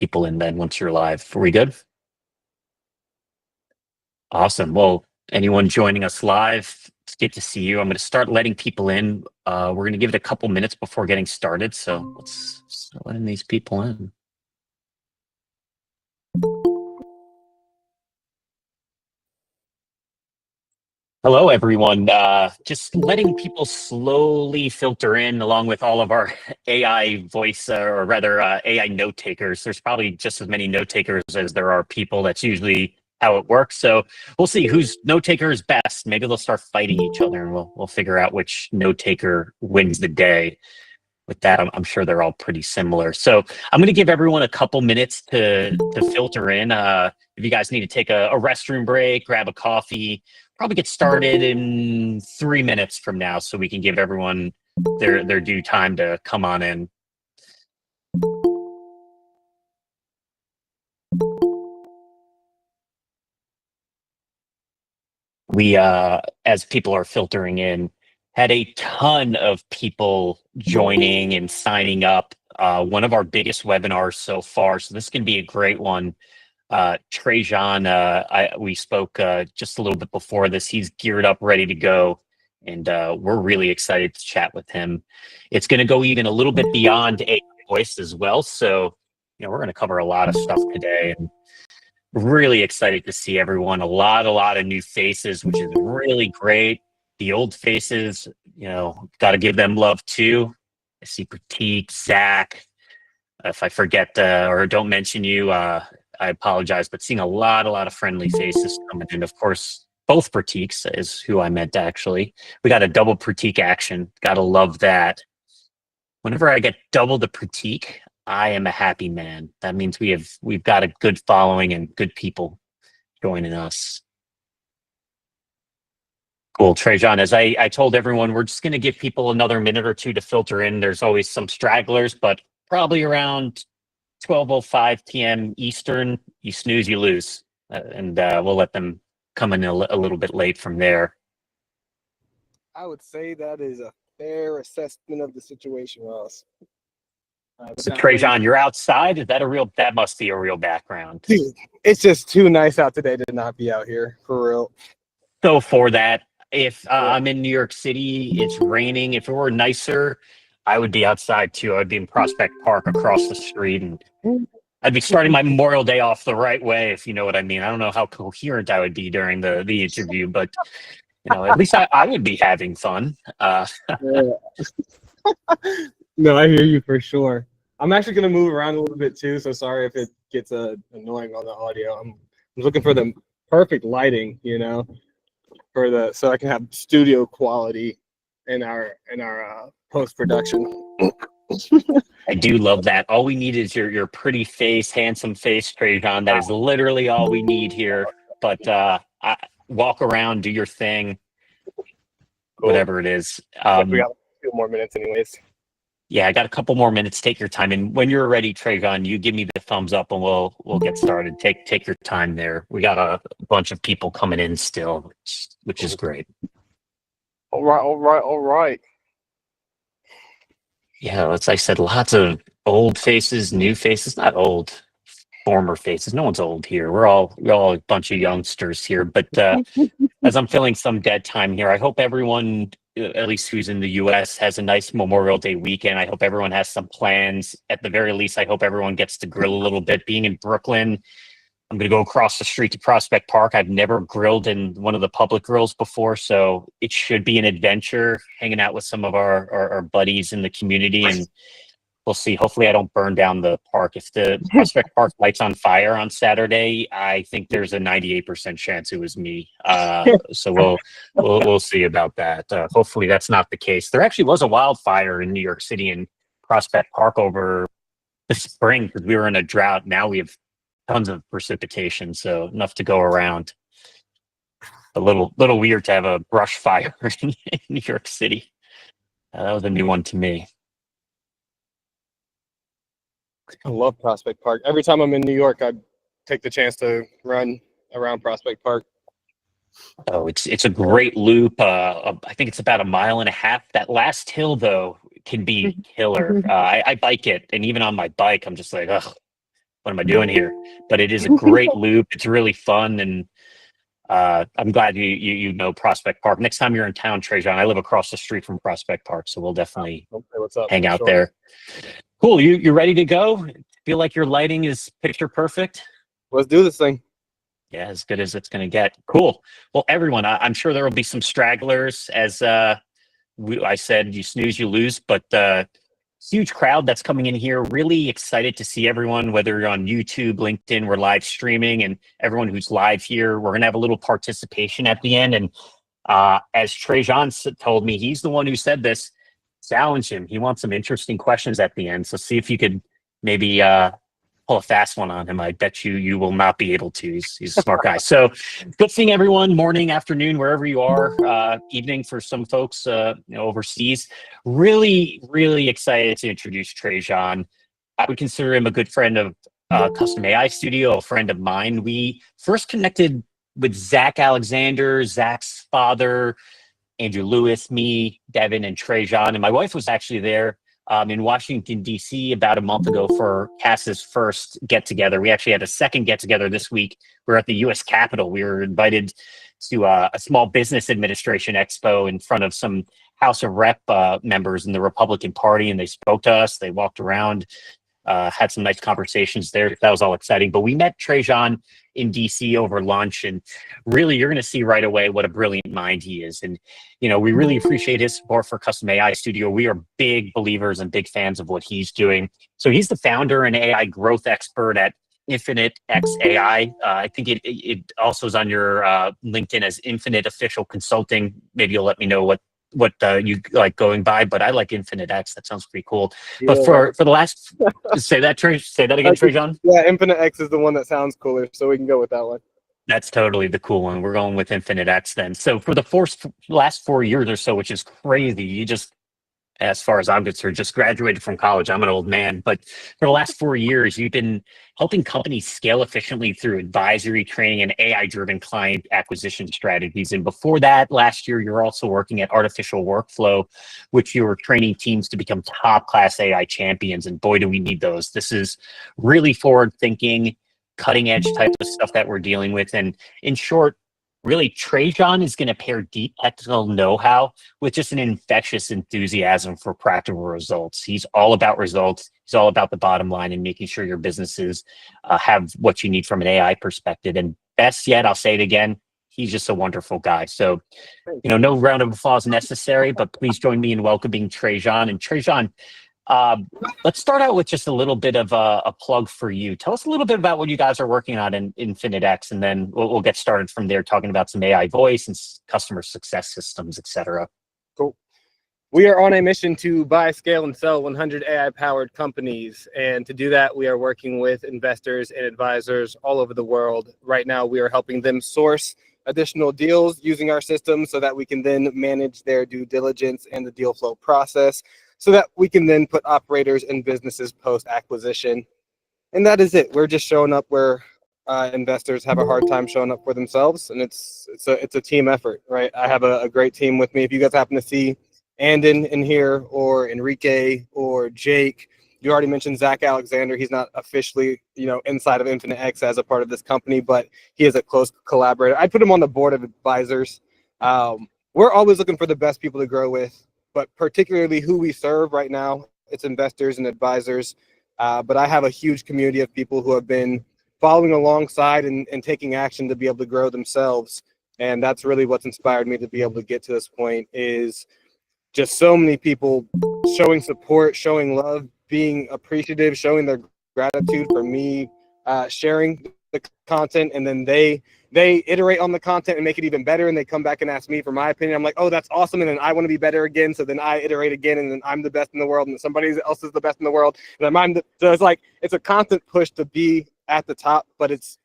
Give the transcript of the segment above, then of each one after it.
people in then once you're live. Are we good? Awesome. Well, anyone joining us live, it's good to see you. I'm going to start letting people in. We're going to give it a couple minutes before getting started. So let's start letting these people in. Hello, everyone. Just letting people slowly filter in along with all of our AI voice, or rather AI note takers. There's probably just as many note takers as there are people. That's usually how it works. So we'll see whose note taker is best. Maybe they'll start fighting each other and we'll figure out which note taker wins the day. With that, I'm sure they're all pretty similar. So I'm going to give everyone a couple minutes to filter in. If you guys need to take a restroom break, grab a coffee, probably get started in 3 minutes from now so we can give everyone their due time to come on in. We, as people are filtering in, had a ton of people joining and signing up. One of our biggest webinars so far, so this can be a great one. Tréjon, we spoke just a little bit before this. He's geared up, ready to go, and we're really excited to chat with him. It's going to go even a little bit beyond AI voice as well. So, we're going to cover a lot of stuff today, and really excited to see everyone. A lot of new faces, which is really great. The old faces, got to give them love too. I see Pratik, Zach. If I forget or don't mention you, I apologize, but seeing a lot of friendly faces coming in. Of course, both Pratiks is who I meant actually. We got a double Pratik action. Gotta love that. Whenever I get double the Pratik, I am a happy man. That means we've got a good following and good people joining us. Cool, Tréjon. As I told everyone, we're just going to give people another minute or two to filter in. There's always some stragglers, but probably around 12:05 p.m. Eastern, you snooze, you lose, and we'll let them come in a little bit late from there. I would say that is a fair assessment of the situation, Ross. So Tréjon, you're outside. Is that that must be a real background? Dude, it's just too nice out today to not be out here, for real. So for that, if I'm in New York City, it's raining. If it were nicer, I would be outside too. I'd be in Prospect Park across the street, and I'd be starting my Memorial Day off the right way, if you know what I mean. I don't know how coherent I would be during the interview, but at least I would be having fun. No, I hear you for sure. I'm actually going to move around a little bit too, so sorry if it gets annoying on the audio. I'm looking for the perfect lighting, so I can have studio quality in our post production. I do love that. All we need is your pretty face, handsome face, Tréjon. That is literally all we need here. But walk around, do your thing, whatever it is. We got a few more minutes anyways. Yeah, I got a couple more minutes. Take your time, and when you're ready, Tréjon, you give me the thumbs up, and we'll get started. Take your time there. We got a bunch of people coming in still, which is great. All right. Yeah, as I said, lots of old faces, new faces. Not old, former faces. No one's old here. We're all a bunch of youngsters here. But as I'm filling some dead time here, I hope everyone, at least who's in the US, has a nice Memorial Day weekend. I hope everyone has some plans. At the very least, I hope everyone gets to grill a little bit. Being in Brooklyn, I'm going to go across the street to Prospect Park. I've never grilled in one of the public grills before, so it should be an adventure hanging out with some of our buddies in the community, and we'll see. Hopefully I don't burn down the park. If the Prospect Park lights on fire on Saturday, I think there's a 98% chance it was me. So we'll see about that. Hopefully that's not the case. There actually was a wildfire in New York City in Prospect Park over the spring because we were in a drought. Now we have tons of precipitation, so enough to go around. A little weird to have a brush fire in New York City. That was a new one to me. I love Prospect Park. Every time I'm in New York, I take the chance to run around Prospect Park. Oh, it's a great loop. I think it's about 1.5 miles. That last hill, though, can be killer. I bike it, and even on my bike, I'm just like, ugh, what am I doing here? But it is a great loop. It's really fun, and I'm glad you know Prospect Park. Next time you're in town, Tréjon, I live across the street from Prospect Park, so we'll definitely what's up, hang out there. Cool. You ready to go? Feel like your lighting is picture perfect? Let's do this thing. Yeah, as good as it's going to get. Cool. Well, everyone, I'm sure there will be some stragglers. As I said, you snooze, you lose. But huge crowd that's coming in here. Really excited to see everyone, whether you're on YouTube, LinkedIn, we're live streaming, and everyone who's live here. We're going to have a little participation at the end. And as Tréjon told me, he's the one who said this. Challenge him. He wants some interesting questions at the end. So see if you could maybe pull a fast one on him. I bet you will not be able to. He's a smart guy. So good seeing everyone, morning, afternoon, wherever you are, evening for some folks overseas. Really, really excited to introduce Tréjon. I would consider him a good friend of Custom AI Studio, a friend of mine. We first connected with Zach Alexander, Zach's father, Andrew Lewis, me, Devin, and Tréjon. And my wife was actually there in Washington, D.C. about a month ago for CAIS's first get-together. We actually had a second get-together this week. We're at the U.S. Capitol. We were invited to a small business administration expo in front of some House of Rep members in the Republican Party, and they spoke to us. They walked around, had some nice conversations there. That was all exciting. But we met Tréjon in DC over lunch, and really you're going to see right away what a brilliant mind he is. And we really appreciate his support for Custom AI Studio. We are big believers and big fans of what he's doing. So he's the founder and AI growth expert at Infinite X AI. I think it also is on your LinkedIn as Infinite Official Consulting. Maybe you'll let me know what you like going by, but I like Infinite X. That sounds pretty cool. Yeah, but for the last, say that again, Tréjon. Yeah, Infinite X is the one that sounds cooler, so we can go with that one. That's totally the cool one. We're going with Infinite X then. So for the last 4 years or so, which is crazy, you just, as far as I'm concerned, just graduated from college. I'm an old man, but for the last 4 years, you've been helping companies scale efficiently through advisory training and AI-driven client acquisition strategies. And before that, last year, you're also working at Artificial Workflow, which you were training teams to become top-class AI champions. And boy, do we need those. This is really forward-thinking, cutting-edge type of stuff that we're dealing with. And in short, really, Tréjon is going to pair deep technical know-how with just an infectious enthusiasm for practical results. He's all about results. He's all about the bottom line and making sure your businesses have what you need from an AI perspective. And best yet, I'll say it again, he's just a wonderful guy. So, no round of applause necessary, but please join me in welcoming Tréjon. And Tréjon, let's start out with just a little bit of a plug for you. Tell us a little bit about what you guys are working on in Infinite X, and then we'll get started from there, talking about some AI voice and customer success systems, etc. Cool. We are on a mission to buy, scale, and sell 100 AI-powered companies. And to do that, we are working with investors and advisors all over the world. Right now, we are helping them source additional deals using our system so that we can then manage their due diligence and the deal flow process, so that we can then put operators and businesses post-acquisition. And that is it. We're just showing up where investors have a hard time showing up for themselves, and it's a team effort, right? I have a great team with me. If you guys happen to see Andon in here, or Enrique, or Jake, you already mentioned Zach Alexander. He's not officially, inside of Infinite X as a part of this company, but he is a close collaborator. I put him on the board of advisors. We're always looking for the best people to grow with, but particularly who we serve right now, it's investors and advisors. But I have a huge community of people who have been following alongside and taking action to be able to grow themselves. And that's really what's inspired me to be able to get to this point, is just so many people showing support, showing love, being appreciative, showing their gratitude for me sharing the content, and then they iterate on the content and make it even better, and they come back and ask me for my opinion. I'm like, oh, that's awesome, and then I want to be better again, so then I iterate again, and then I'm the best in the world, and somebody else is the best in the world, and then so it's like, it's a constant push to be at the top, but it's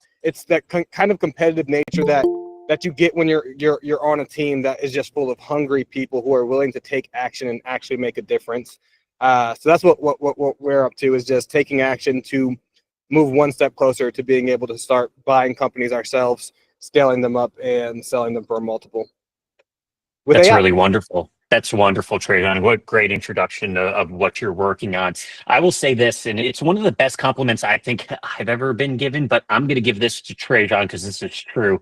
that kind of competitive nature that you get when you're on a team that is just full of hungry people who are willing to take action and actually make a difference. So that's what we're up to, is just taking action to move one step closer to being able to start buying companies ourselves, scaling them up, and selling them for a multiple. That's really wonderful. That's wonderful, Tréjon. What great introduction of what you're working on. I will say this, and it's one of the best compliments I think I've ever been given, but I'm going to give this to Tréjon because this is true.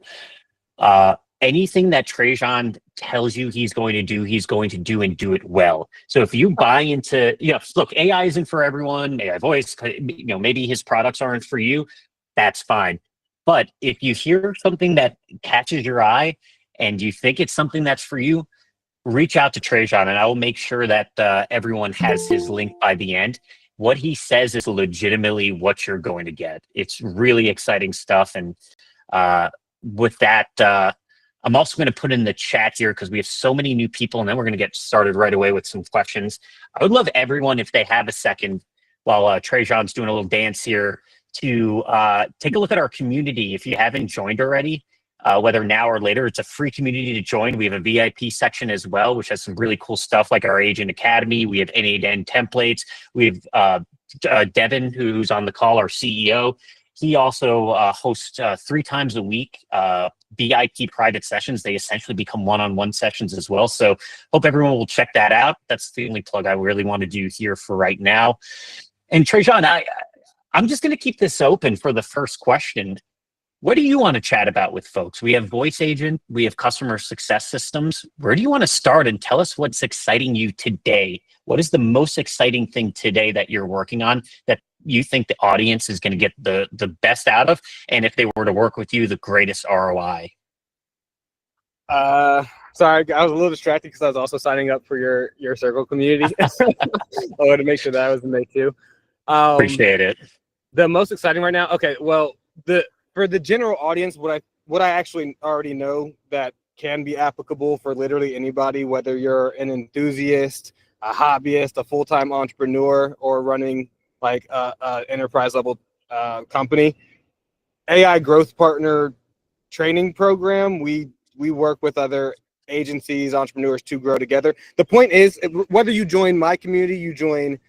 Anything that Tréjon tells you he's going to do and do it well. So if you buy into, look, AI isn't for everyone, AI voice, maybe his products aren't for you, that's fine. But if you hear something that catches your eye and you think it's something that's for you, reach out to Tréjon, and I will make sure that everyone has his link by the end. What he says is legitimately what you're going to get. It's really exciting stuff. And with that, I'm also going to put in the chat here because we have so many new people, and then we're going to get started right away with some questions. I would love everyone, if they have a second, while Tréjon's doing a little dance here, to take a look at our community. If you haven't joined already, whether now or later, it's a free community to join. We have a VIP section as well, which has some really cool stuff like our Agent Academy. We have N8N templates. We have Devin, who's on the call, our CEO. He also hosts 3 times a week VIP private sessions. They essentially become one-on-one sessions as well. So hope everyone will check that out. That's the only plug I really want to do here for right now. And Tréjon, I'm just going to keep this open for the first question. What do you want to chat about with folks? We have voice agent, we have customer success systems. Where do you want to start, and tell us what's exciting you today? What is the most exciting thing today that you're working on that you think the audience is going to get the best out of? And if they were to work with you, the greatest ROI? Sorry, I was a little distracted because I was also signing up for your circle community. I wanted to make sure that I was in there too. Appreciate it. The most exciting right now. Okay, well, for the general audience, what I actually already know that can be applicable for literally anybody, whether you're an enthusiast, a hobbyist, a full-time entrepreneur, or running like a enterprise level company. AI Growth Partner training program. We work with other agencies, entrepreneurs to grow together. The point is, whether you join my community, you join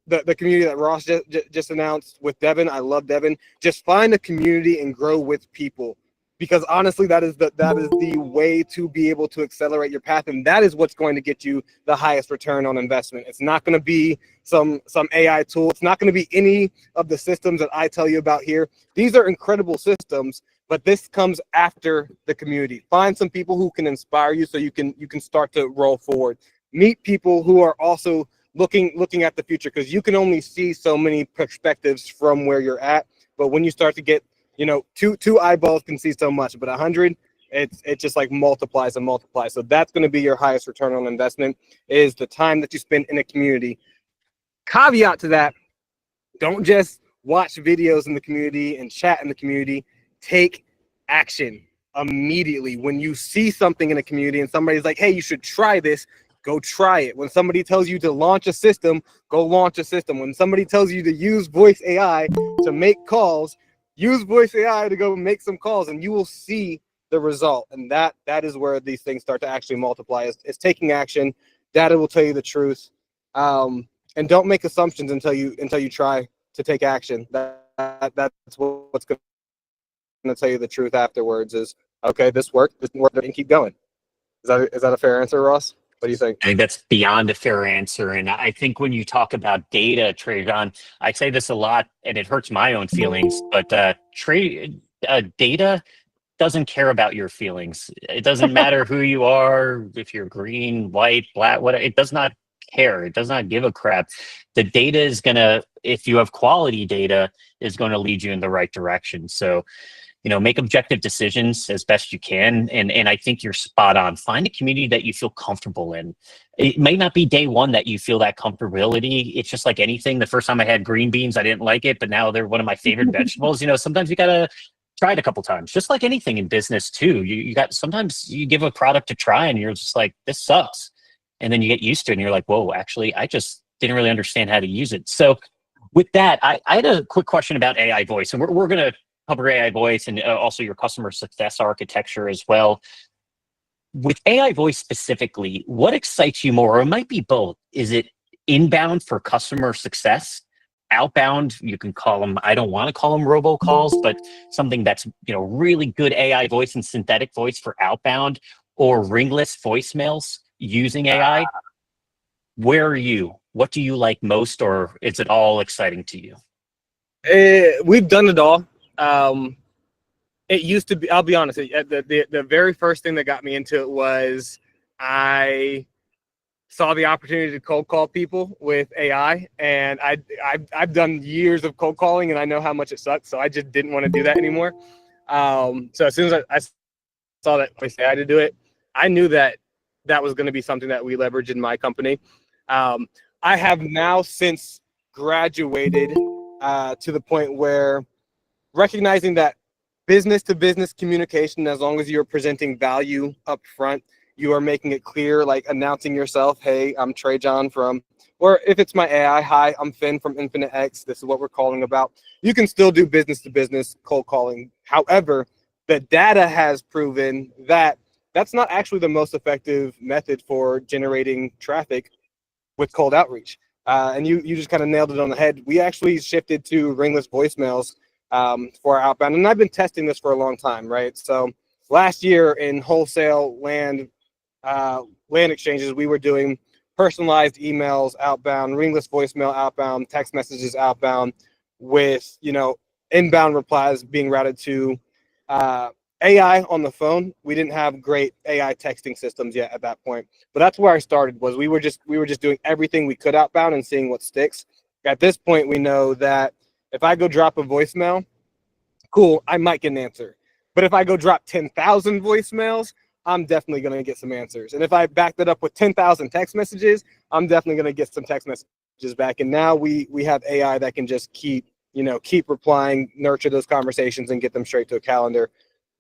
the community that Ross just announced with Devin. I love Devin. Just find a community and grow with people, because honestly, that is the way to be able to accelerate your path, and that is what's going to get you the highest return on investment. It's not going to be some AI tool. It's not going to be any of the systems that I tell you about here. These are incredible systems, but this comes after the community. Find some people who can inspire you so you can start to roll forward. Meet people who are also looking at the future, because you can only see so many perspectives from where you're at. But when you start to get, two eyeballs can see so much, but 100, it just like multiplies and multiplies. So that's going to be your highest return on investment, is the time that you spend in a community. Caveat to that, don't just watch videos in the community and chat in the community. Take action immediately. When you see something in a community and somebody's like, hey, you should try this, go try it. When somebody tells you to launch a system, go launch a system. When somebody tells you to use voice AI to make calls, use voice AI to go make some calls, and you will see the result. And that is where these things start to actually multiply. It's taking action. Data will tell you the truth. And don't make assumptions until you try to take action. That's what's going to tell you the truth afterwards. Is okay, this worked, and keep going. Is that a fair answer, Ross? What do you think? I think that's beyond a fair answer. And I think when you talk about data, Tréjon, I say this a lot, and it hurts my own feelings, but data doesn't care about your feelings. It doesn't matter who you are, if you're green, white, black, whatever. It does not care. It does not give a crap. The data is going to, if you have quality data, is going to lead you in the right direction. So, make objective decisions as best you can. And I think you're spot on. Find a community that you feel comfortable in. It may not be day one that you feel that comfortability. It's just like anything. The first time I had green beans, I didn't like it, but now they're one of my favorite vegetables. Sometimes you got to try it a couple times, just like anything in business too. Sometimes you give a product a try and you're just like, this sucks. And then you get used to it and you're like, whoa, actually, I just didn't really understand how to use it. So with that, I had a quick question about AI voice, and we're going to cover AI voice and also your customer success architecture as well. With AI voice specifically, what excites you more? Or it might be both. Is it inbound for customer success? Outbound, you can call them, I don't want to call them robocalls, but something that's really good AI voice and synthetic voice for outbound, or ringless voicemails using AI. Where are you? What do you like most, or is it all exciting to you? We've done it all. It used to be, I'll be honest, the very first thing that got me into it was I saw the opportunity to cold call people with AI, and I've done years of cold calling, and I know how much it sucks, so I just didn't want to do that anymore. So as soon as I saw that voice AI to do it, I knew that that was going to be something that we leverage in my company. I have now since graduated to the point where recognizing that business to business communication, as long as you're presenting value up front, you are making it clear, like announcing yourself, hey, I'm Tréjon from, or if it's my AI, hi, I'm Finn from Infinite X, this is what we're calling about. You can still do business to business cold calling. However, the data has proven that that's not actually the most effective method for generating traffic with cold outreach. And you just kind of nailed it on the head. We actually shifted to ringless voicemails for our outbound. And I've been testing this for a long time, right? So last year in wholesale land exchanges, we were doing personalized emails outbound, ringless voicemail outbound, text messages outbound, with inbound replies being routed to AI on the phone. We didn't have great AI texting systems yet at that point, but that's where I started. Was we were just doing everything we could outbound and seeing what sticks. At this point, we know that if I go drop a voicemail, cool, I might get an answer. But if I go drop 10,000 voicemails, I'm definitely going to get some answers. And if I back that up with 10,000 text messages, I'm definitely going to get some text messages back. And now we have AI that can just keep replying, nurture those conversations, and get them straight to a calendar.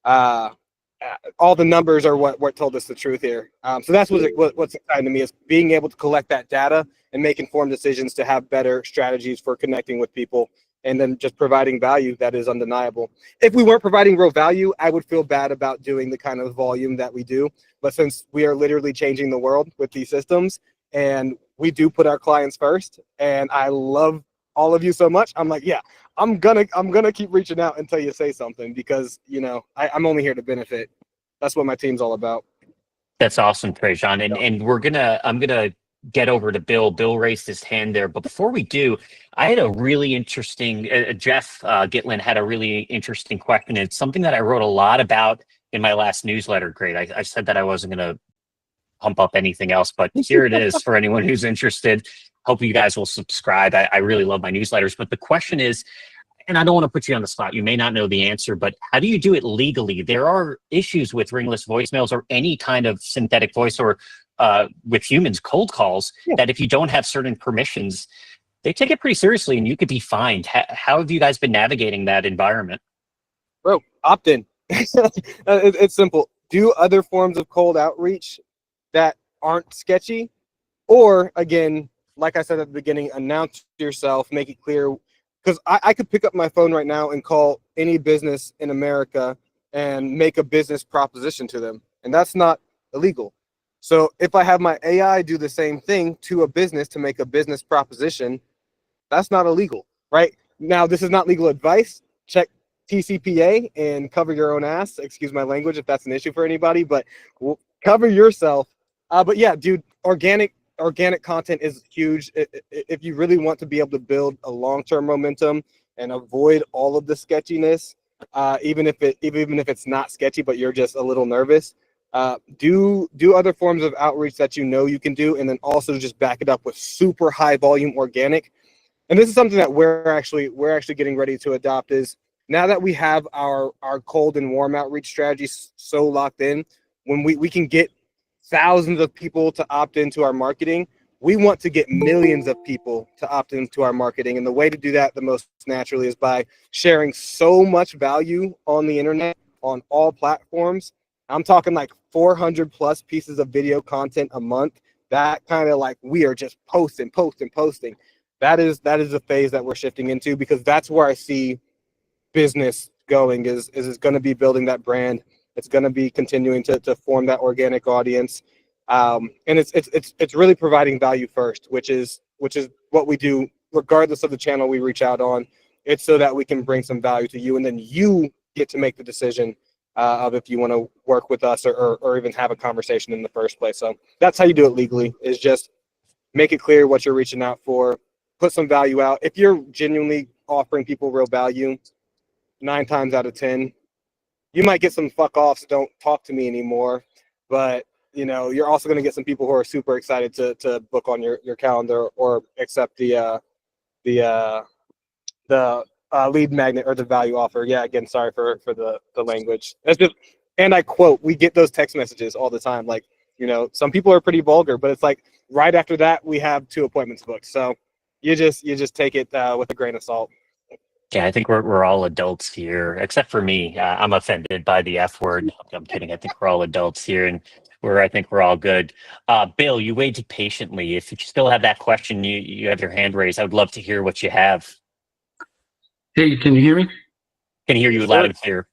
All the numbers are what told us the truth here. So that's what's exciting to me, is being able to collect that data and make informed decisions to have better strategies for connecting with people, and then just providing value that is undeniable. If we weren't providing real value, I would feel bad about doing the kind of volume that we do. But since we are literally changing the world with these systems, and we do put our clients first, and I love all of you so much, I'm like, yeah, I'm gonna keep reaching out until you say something, because I'm only here to benefit. That's what my team's all about. That's awesome, Tréjon. And I'm gonna get over to Bill. Bill raised his hand there, but before we do, I had a really interesting. Jeff Gitlin had a really interesting question. It's something that I wrote a lot about in my last newsletter. Great. I said that I wasn't gonna pump up anything else, but here it is for anyone who's interested. Hope you guys will subscribe. I really love my newsletters. But the question is, and I don't want to put you on the spot, you may not know the answer, but how do you do it legally? There are issues with ringless voicemails or any kind of synthetic voice, or with humans, cold calls, that if you don't have certain permissions, they take it pretty seriously and you could be fined. How have you guys been navigating that environment? Bro, opt in. It's simple. Do other forms of cold outreach that aren't sketchy, or again, like I said at the beginning, announce yourself, make it clear. Because I could pick up my phone right now and call any business in America and make a business proposition to them, and that's not illegal. So if I have my AI do the same thing to a business to make a business proposition, that's not illegal, right? Now, this is not legal advice. Check TCPA and cover your own ass. Excuse my language if that's an issue for anybody, but cover yourself. But yeah, dude, organic content is huge. If you really want to be able to build a long-term momentum and avoid all of the sketchiness, even if it's not sketchy, but you're just a little nervous, do other forms of outreach that you can do, and then also just back it up with super high volume organic. And this is something that we're actually getting ready to adopt. Is now that we have our cold and warm outreach strategy so locked in, when we can get thousands of people to opt into our marketing, we want to get millions of people to opt into our marketing. And the way to do that the most naturally is by sharing so much value on the internet, on all platforms. I'm talking like 400 plus pieces of video content a month. That kind of, like, we are just posting. That is the phase that we're shifting into, because that's where I see business going, is it's going to be building that brand. It's going to be continuing to form that organic audience, and it's really providing value first, which is what we do regardless of the channel we reach out on. It's so that we can bring some value to you, and then you get to make the decision of if you want to work with us or even have a conversation in the first place. So that's how you do it legally, is just make it clear what you're reaching out for, put some value out. If you're genuinely offering people real value, 9 times out of 10, you might get some fuck offs, don't talk to me anymore, but you know, you're also going to get some people who are super excited to book on your calendar or accept the lead magnet or the value offer. Yeah, again, sorry for the language. That's just, and I quote, we get those text messages all the time. Like, you know, some people are pretty vulgar, but it's like right after that we have 2 appointments booked. So you just take it with a grain of salt. Yeah, I think we're all adults here, except for me. I'm offended by the F word. I'm kidding. I think we're all adults here, and I think we're all good. Bill, you waited patiently. If you still have that question, you have your hand raised. I would love to hear what you have. Hey, can you hear me? Can hear you loud and clear.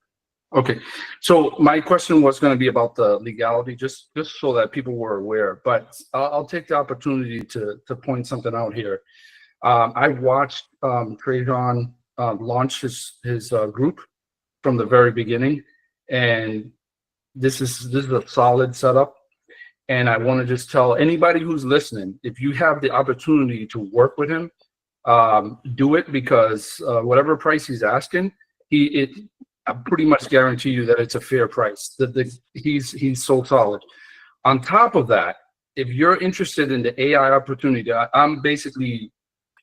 Okay, so my question was going to be about the legality, just so that people were aware. But I'll take the opportunity to point something out here. I watched Tréjon launch his group from the very beginning, and this is a solid setup. And I want to just tell anybody who's listening, if you have the opportunity to work with him, do it, because whatever price he's asking, I pretty much guarantee you that it's a fair price. He's so solid. On top of that, if you're interested in the AI opportunity, I'm basically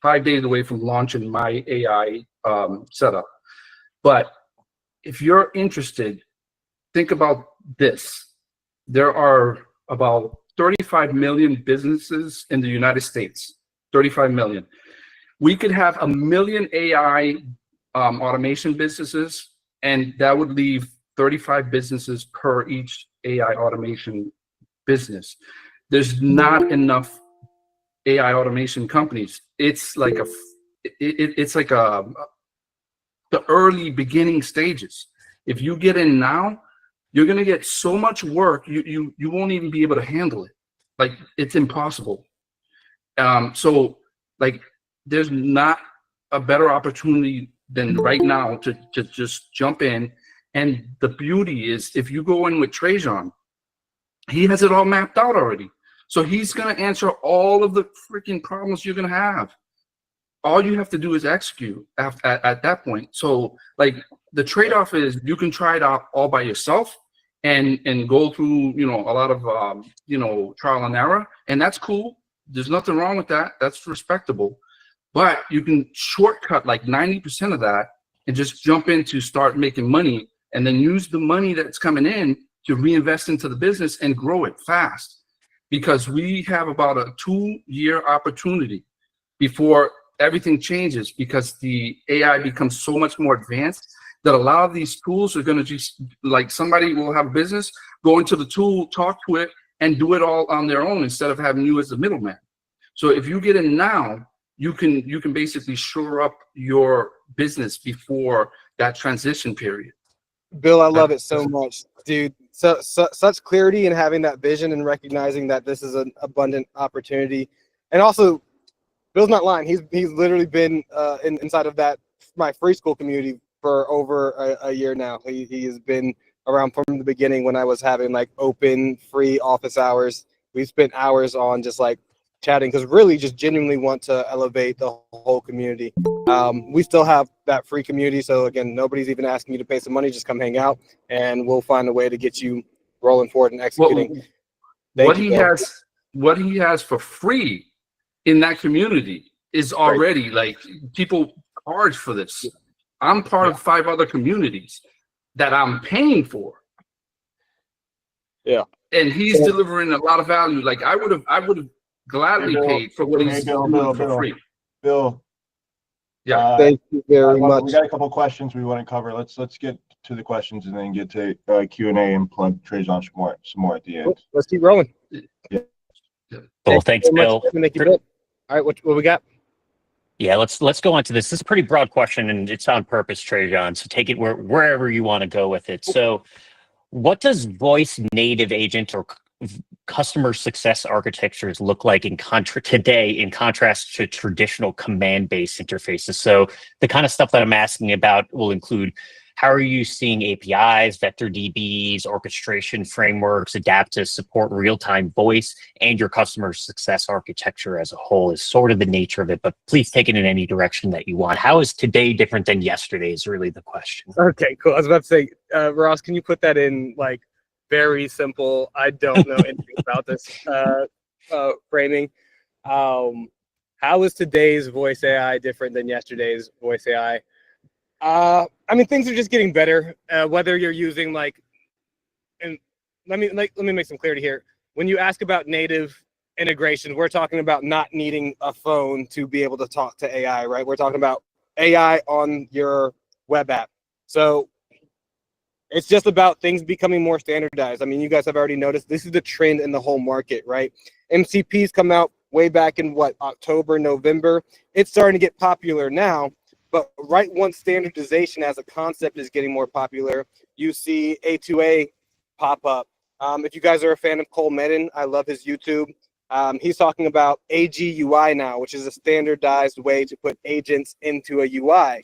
5 days away from launching my AI setup. But if you're interested, think about this. There are about 35 million businesses in the United States, 35 million. We could have 1 million AI automation businesses, and that would leave 35 businesses per each AI automation business. There's not enough AI automation companies. It's like the early beginning stages. If you get in now, you're gonna get so much work you won't even be able to handle it. Like, it's impossible. So like, there's not a better opportunity than right now to just jump in. And the beauty is, if you go in with Tréjon, he has it all mapped out already. So he's gonna answer all of the freaking problems you're gonna have. All you have to do is execute at that point. So like, the trade-off is you can try it out all by yourself and go through, you know, a lot of trial and error, and that's cool. There's nothing wrong with that. That's respectable. But you can shortcut like 90% of that and just jump in to start making money, and then use the money that's coming in to reinvest into the business and grow it fast. Because we have about a 2-year opportunity before everything changes, because the AI becomes so much more advanced that a lot of these tools are going to just, like, somebody will have a business, go into the tool, talk to it, and do it all on their own instead of having you as the middleman. So if you get in now, you can basically shore up your business before that transition period. Bill, I love it so much, dude. So such clarity in having that vision and recognizing that this is an abundant opportunity. And also, Bill's not lying. He's literally been inside of that my free school community for over a year now. He has been around from the beginning when I was having like open free office hours. We spent hours on just like chatting, because really just genuinely want to elevate the whole community. We still have that free community, so again, nobody's even asking you to pay some money. Just come hang out, and we'll find a way to get you rolling forward and executing. What he has for free in that community is already like, people charge for this. I'm part of 5 other communities that I'm paying for. Yeah, and he's delivering a lot of value. Like, I would have gladly paid for what he's doing for free. Bill, yeah, thank you very much. We got a couple questions we want to cover. Let's get to the questions and then get to Q&A and plug Tréjon some more at the end. Let's keep rolling. Yeah. Cool. Thanks, Bill. Thank you, Bill. All right, what we got? Yeah, let's go on to this. This is a pretty broad question, and it's on purpose, Tréjon. So take it wherever you want to go with it. So, what does voice native agent or customer success architectures look like today in contrast to traditional command-based interfaces? So the kind of stuff that I'm asking about will include How are you seeing APIs, vector DBs, orchestration frameworks adapt to support real-time voice and your customer success architecture as a whole is sort of the nature of it, but please take it in any direction that you want. How is today different than yesterday is really the question. Okay, cool. I was about to say, Ross, can you put that in like very simple? I don't know anything about this framing. How is today's voice AI different than yesterday's voice AI? I mean, things are just getting better. Whether you're using like, and let me make some clarity here. When you ask about native integration, we're talking about not needing a phone to be able to talk to AI, right? We're talking about AI on your web app. So it's just about things becoming more standardized. I mean, you guys have already noticed this is the trend in the whole market, right? MCPs come out way back in what, October, November. It's starting to get popular now. But right once standardization as a concept is getting more popular, you see A2A pop up. If you guys are a fan of Cole Medin, I love his YouTube. He's talking about AGUI now, which is a standardized way to put agents into a UI.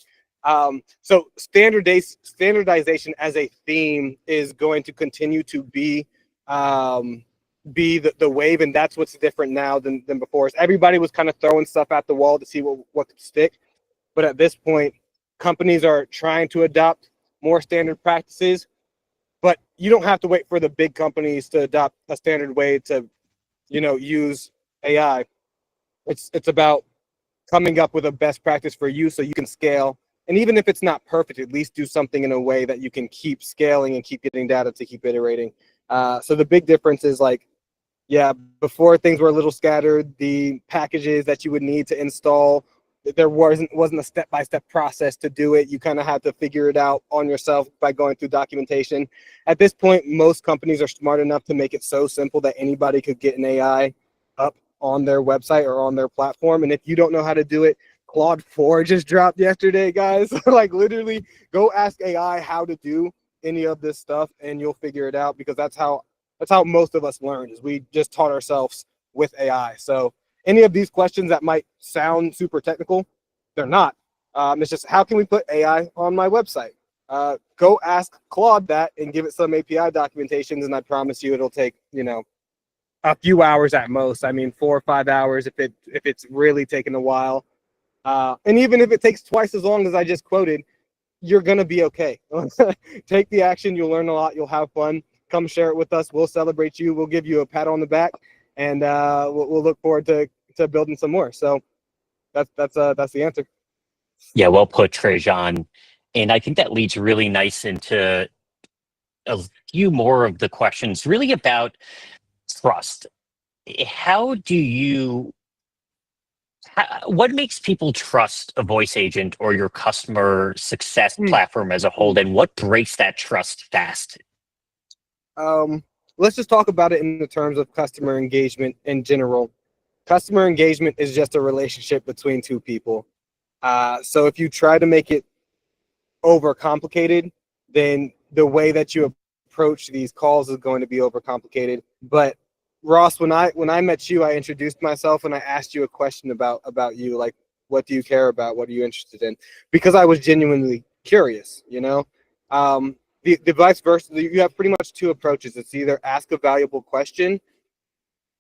So standardization as a theme is going to continue to be the wave, and that's what's different now than before. So everybody was kind of throwing stuff at the wall to see what could stick. But at this point, companies are trying to adopt more standard practices, but you don't have to wait for the big companies to adopt a standard way to, use AI. It's about coming up with a best practice for you so you can scale. And even if it's not perfect, at least do something in a way that you can keep scaling and keep getting data to keep iterating. So the big difference is like, yeah, before things were a little scattered, the packages that you would need to install, there wasn't a step-by-step process to do it. You kind of had to figure it out on yourself by going through documentation. At this point, most companies are smart enough to make it so simple that anybody could get an AI up on their website or on their platform. And if you don't know how to do it, Claude 4 just dropped yesterday, guys. Like literally go ask AI how to do any of this stuff and you'll figure it out, because that's how most of us learned, is we just taught ourselves with AI. So any of these questions that might sound super technical, they're not. It's just, how can we put AI on my website? Go ask Claude that and give it some API documentations, and I promise you it'll take, a few hours at most. I mean, 4 or 5 hours if it's really taking a while. And even if it takes twice as long as I just quoted, you're gonna be okay. Take the action, you'll learn a lot, you'll have fun. Come share it with us. We'll celebrate you. We'll give you a pat on the back, and we'll look forward to building some more. So that's the answer. Yeah, well put, Tréjon. And I think that leads really nice into a few more of the questions, really about trust. What makes people trust a voice agent or your customer success platform as a whole, and what breaks that trust fast? Let's just talk about it in the terms of customer engagement in general. Customer engagement is just a relationship between two people. So if you try to make it overcomplicated, then the way that you approach these calls is going to be overcomplicated. But Ross, when I met you, I introduced myself and I asked you a question about you, like, what do you care about? What are you interested in? Because I was genuinely curious, The vice versa, you have pretty much two approaches. It's either ask a valuable question.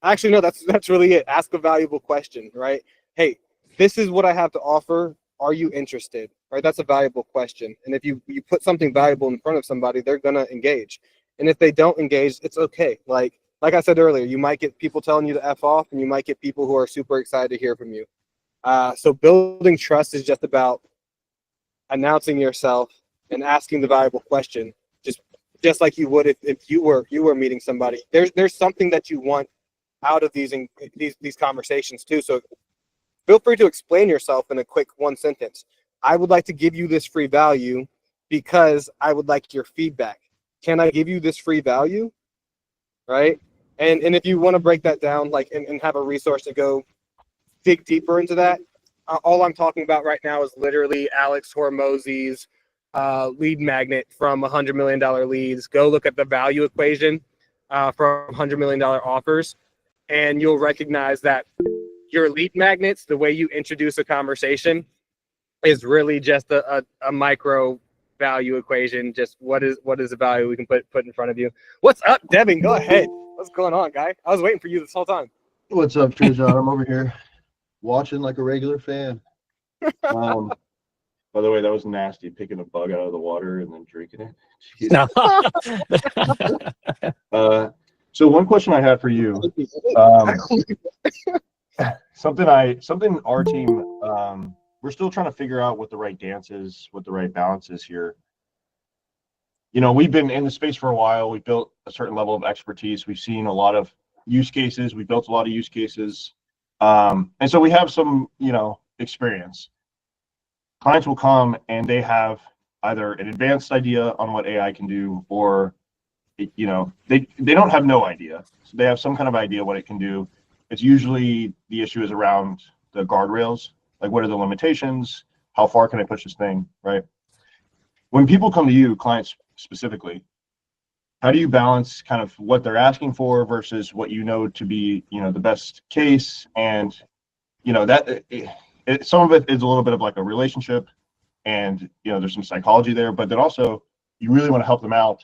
Actually, no, that's really it. Ask a valuable question, right? Hey, this is what I have to offer. Are you interested? Right? That's a valuable question. And if you put something valuable in front of somebody, they're gonna engage. And if they don't engage, it's okay. Like I said earlier, you might get people telling you to F off, and you might get people who are super excited to hear from you. So building trust is just about announcing yourself and asking the valuable question, just like you would if you were meeting somebody. There's something that you want out of these conversations too. So feel free to explain yourself in a quick one sentence. I would like to give you this free value because I would like your feedback. Can I give you this free value? Right? And if you want to break that down, like, and have a resource to go dig deeper into that, all I'm talking about right now is literally Alex Hormozy's lead magnet from $100 million leads. Go look at the value equation from $100 million offers, and you'll recognize that your lead magnets, the way you introduce a conversation, is really just a micro value equation. Just what is the value we can put in front of you. What's up, Devin? Go ahead. What's going on, guy? I was waiting for you this whole time. What's up, Tréjon? I'm over here watching like a regular fan. By the way, that was nasty, picking a bug out of the water and then drinking it. No. So one question I have for you, something our team, we're still trying to figure out what the right dance is, what the right balance is here. You know, we've been in the space for a while. We've built a certain level of expertise. We've seen a lot of use cases. We built a lot of use cases. And so we have some, you know, experience. Clients will come and they have either an advanced idea on what AI can do, or, you know, they don't have no idea. So they have some kind of idea what it can do. It's usually the issue is around the guardrails, like what are the limitations? How far can I push this thing, right? When people come to you, clients specifically, how do you balance kind of what they're asking for versus what you know to be, you know, the best case? And, you know, that some of it is a little bit of like a relationship, and, you know, there's some psychology there, but then also you really want to help them out.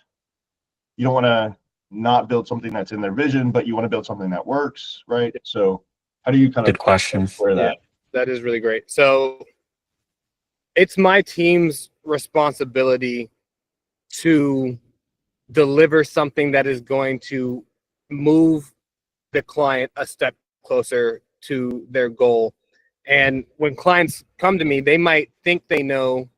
You don't want to not build something that's in their vision, but you want to build something that works, right? So how do you kind Good of question. square that? That is really great. So it's my team's responsibility to deliver something that is going to move the client a step closer to their goal. And when clients come to me, they might think they know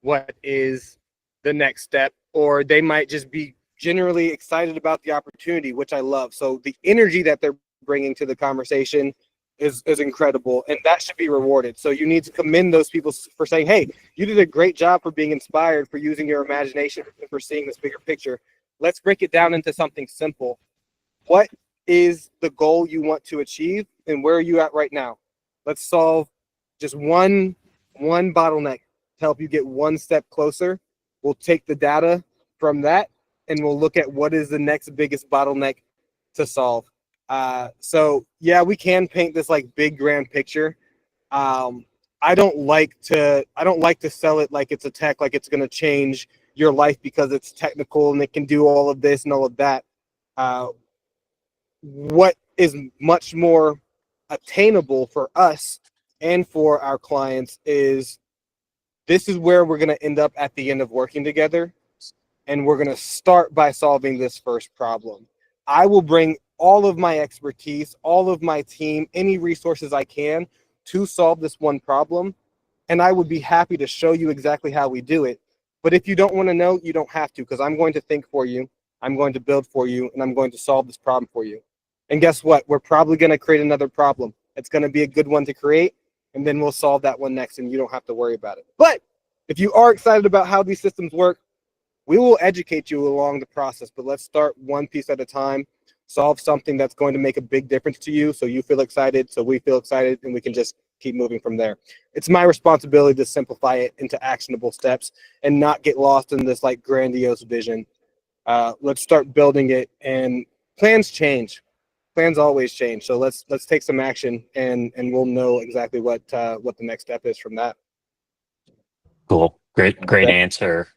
what is the next step, or they might just be generally excited about the opportunity, which I love. So the energy that they're bringing to the conversation is incredible, and that should be rewarded. So you need to commend those people for saying, hey, you did a great job for being inspired, for using your imagination, for seeing this bigger picture. Let's break it down into something simple. What is the goal you want to achieve, and where are you at right now? Let's solve just one bottleneck to help you get one step closer. We'll take the data from that, and we'll look at what is the next biggest bottleneck to solve. So yeah, we can paint this like big grand picture. I don't like to sell it like it's a tech, like it's going to change your life because it's technical and it can do all of this and all of that. What is much more attainable for us and for our clients is, this is where we're going to end up at the end of working together, and we're going to start by solving this first problem. I will bring all of my expertise, all of my team, any resources I can to solve this one problem, and I would be happy to show you exactly how we do it. But if you don't want to know, you don't have to, because I'm going to think for you, I'm going to build for you, and I'm going to solve this problem for you. And guess what? We're probably going to create another problem. It's going to be a good one to create, and then we'll solve that one next, and you don't have to worry about it. But if you are excited about how these systems work, we will educate you along the process, but let's start one piece at a time, solve something that's going to make a big difference to you, so you feel excited, so we feel excited, and we can just keep moving from there. It's my responsibility to simplify it into actionable steps and not get lost in this like grandiose vision. Let's start building it, and plans change. Plans always change. So let's take some action, and we'll know exactly what the next step is from that. Cool. Great answer.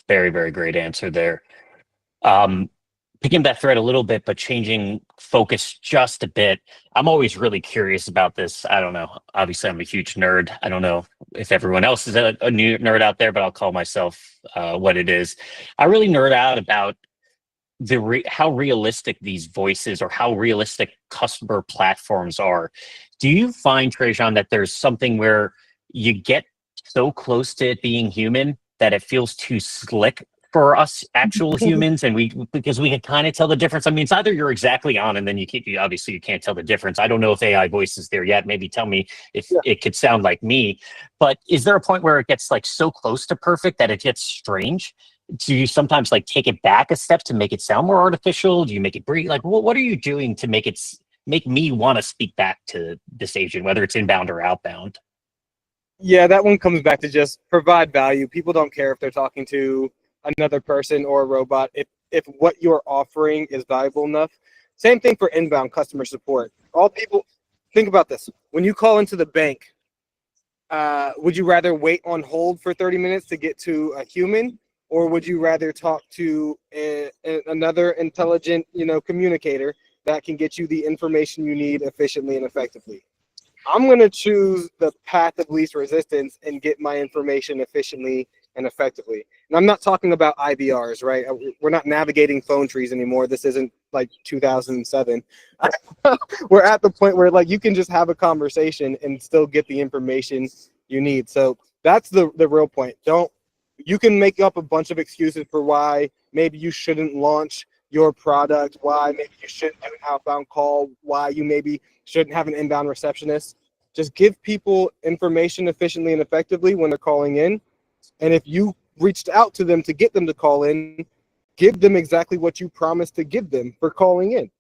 Very, very great answer there. Picking that thread a little bit, but changing focus just a bit. I'm always really curious about this. I don't know. Obviously, I'm a huge nerd. I don't know if everyone else is a new nerd out there, but I'll call myself what it is. I really nerd out about how realistic these voices, or how realistic customer platforms are. Do you find, Tréjon, that there's something where you get so close to it being human that it feels too slick for us actual humans, and because we can kind of tell the difference? I mean, it's either you're exactly on, and then you obviously you can't tell the difference. I don't know if AI voice is there yet. Maybe tell me if it could sound like me. But is there a point where it gets like so close to perfect that it gets strange? Do you sometimes like take it back a step to make it sound more artificial? Do you make it breathe? Like, what are you doing to make me want to speak back to this agent, whether it's inbound or outbound? Yeah, that one comes back to just provide value. People don't care if they're talking to another person or a robot. If what you're offering is valuable enough. Same thing for inbound customer support. All people, think about this. When you call into the bank, would you rather wait on hold for 30 minutes to get to a human, or would you rather talk to another intelligent, communicator that can get you the information you need efficiently and effectively? I'm going to choose the path of least resistance and get my information efficiently and effectively. And I'm not talking about IVRs, right? We're not navigating phone trees anymore. This isn't like 2007. We're at the point where like you can just have a conversation and still get the information you need. So that's the real point. You can make up a bunch of excuses for why maybe you shouldn't launch your product, why maybe you shouldn't do an outbound call, why you maybe shouldn't have an inbound receptionist. Just give people information efficiently and effectively when they're calling in. And if you reached out to them to get them to call in, give them exactly what you promised to give them for calling in.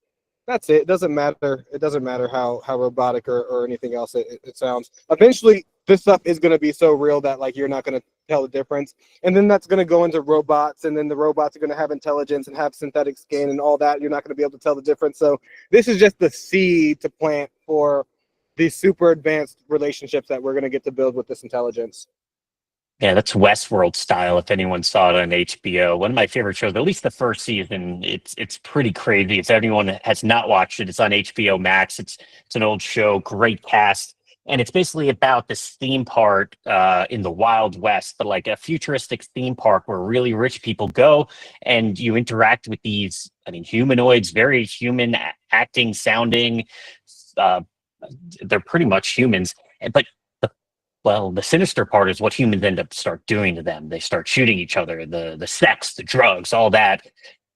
That's it. It doesn't matter. It doesn't matter how robotic or anything else it sounds. Eventually, this stuff is going to be so real that like you're not going to tell the difference. And then that's going to go into robots, and then the robots are going to have intelligence and have synthetic skin and all that. You're not going to be able to tell the difference. So this is just the seed to plant for these super advanced relationships that we're going to get to build with this intelligence. Yeah, that's Westworld style. If anyone saw it on HBO, one of my favorite shows. At least the first season, it's pretty crazy. If anyone has not watched it, it's on HBO Max. It's an old show, great cast, and it's basically about this theme park in the Wild West, but like a futuristic theme park where really rich people go, and you interact with these, I mean, humanoids, very human acting, sounding. Uh, they're pretty much humans, but well, the sinister part is what humans end up start doing to them. They start shooting each other, the sex, the drugs, all that,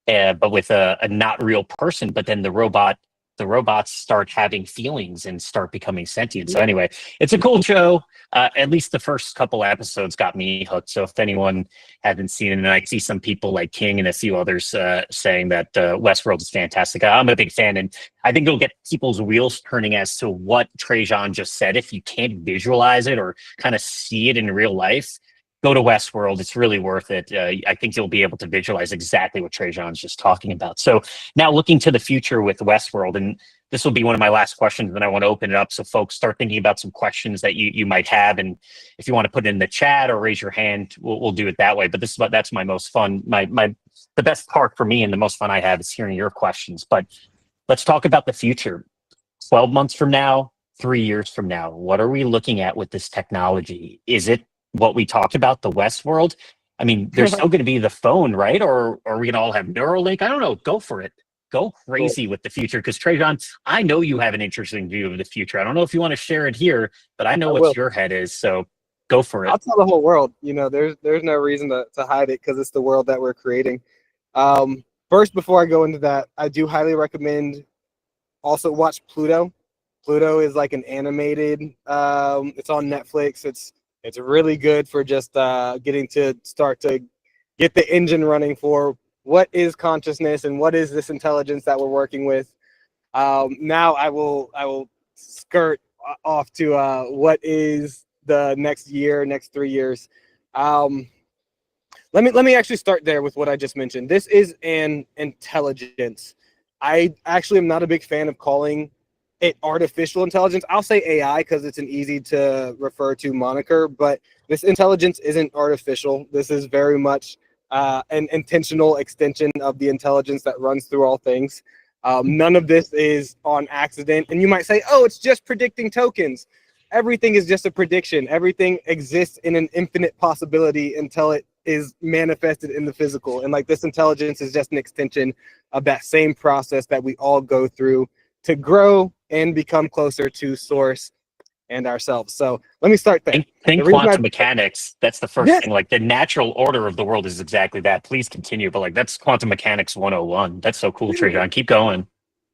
but with a not real person. But then the robots start having feelings and start becoming sentient. So anyway, it's a cool show. At least the first couple episodes got me hooked. So if anyone hasn't seen it, and I see some people like King and a few others saying that Westworld is fantastic, I'm a big fan, and I think it'll get people's wheels turning as to what Tréjon just said. If you can't visualize it or kind of see it in real life, go to Westworld. It's really worth it. I think you'll be able to visualize exactly what Tréjon's just talking about. So now looking to the future with Westworld, and this will be one of my last questions, and I want to open it up so folks start thinking about some questions that you might have. And if you want to put it in the chat or raise your hand, we'll do it that way. But that's my most fun. The best part for me and the most fun I have is hearing your questions. But let's talk about the future. 12 months from now, 3 years from now, what are we looking at with this technology? Is it what we talked about, the Westworld? I mean, there's still going to be the phone, right? Or are we going to all have Neuralink? I don't know. Go for it. Go crazy with the future. Because Tréjon, I know you have an interesting view of the future. I don't know if you want to share it here, but I know what your head is. So go for it. I'll tell the whole world. There's no reason to hide it because it's the world that we're creating. First, before I go into that, I do highly recommend also watch Pluto. Pluto is like an animated. It's on Netflix. It's really good for just getting to start to get the engine running for what is consciousness and what is this intelligence that we're working with. Now I will skirt off to what is the next 3 years. Let me actually start there with what I just mentioned. This is an intelligence. I actually am not a big fan of calling it artificial intelligence. I'll say AI because it's an easy to refer to moniker, but this intelligence isn't artificial. This is very much an intentional extension of the intelligence that runs through all things. None of this is on accident. And you might say, oh, it's just predicting tokens. Everything is just a prediction. Everything exists in an infinite possibility until it is manifested in the physical. And like this intelligence is just an extension of that same process that we all go through to grow and become closer to source and ourselves. So let me start there. Think quantum mechanics. That's the first thing. Like the natural order of the world is exactly that. Please continue. But like that's quantum mechanics 101. That's so cool, Tréjon. Keep going.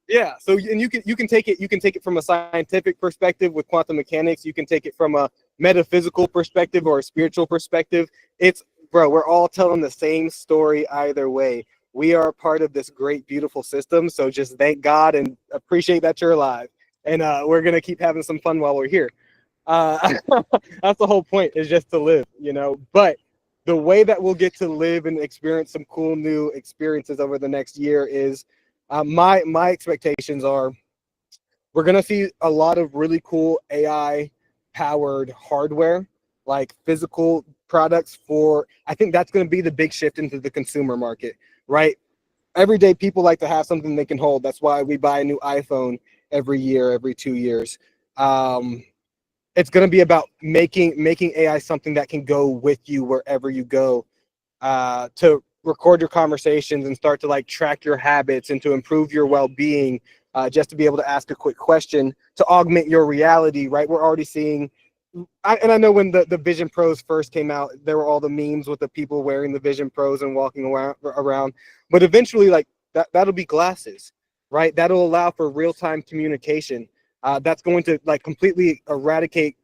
Yeah. So and you can take it from a scientific perspective with quantum mechanics. You can take it from a metaphysical perspective or a spiritual perspective. We're all telling the same story either way. We are part of this great, beautiful system. So just thank God and appreciate that you're alive. And we're going to keep having some fun while we're here. That's the whole point, is just to live, But the way that we'll get to live and experience some cool new experiences over the next year is my expectations are we're going to see a lot of really cool AI powered hardware, like physical products for, I think that's going to be the big shift into the consumer market, right? Everyday people like to have something they can hold. That's why we buy a new iPhone every year, every 2 years. It's going to be about making AI something that can go with you wherever you go, to record your conversations and start to like track your habits and to improve your well-being, just to be able to ask a quick question to augment your reality, right? We're already seeing, and I know when the Vision Pros first came out, there were all the memes with the people wearing the Vision Pros and walking around, but eventually like that'll be glasses, right? That'll allow for real-time communication. That's going to like completely eradicate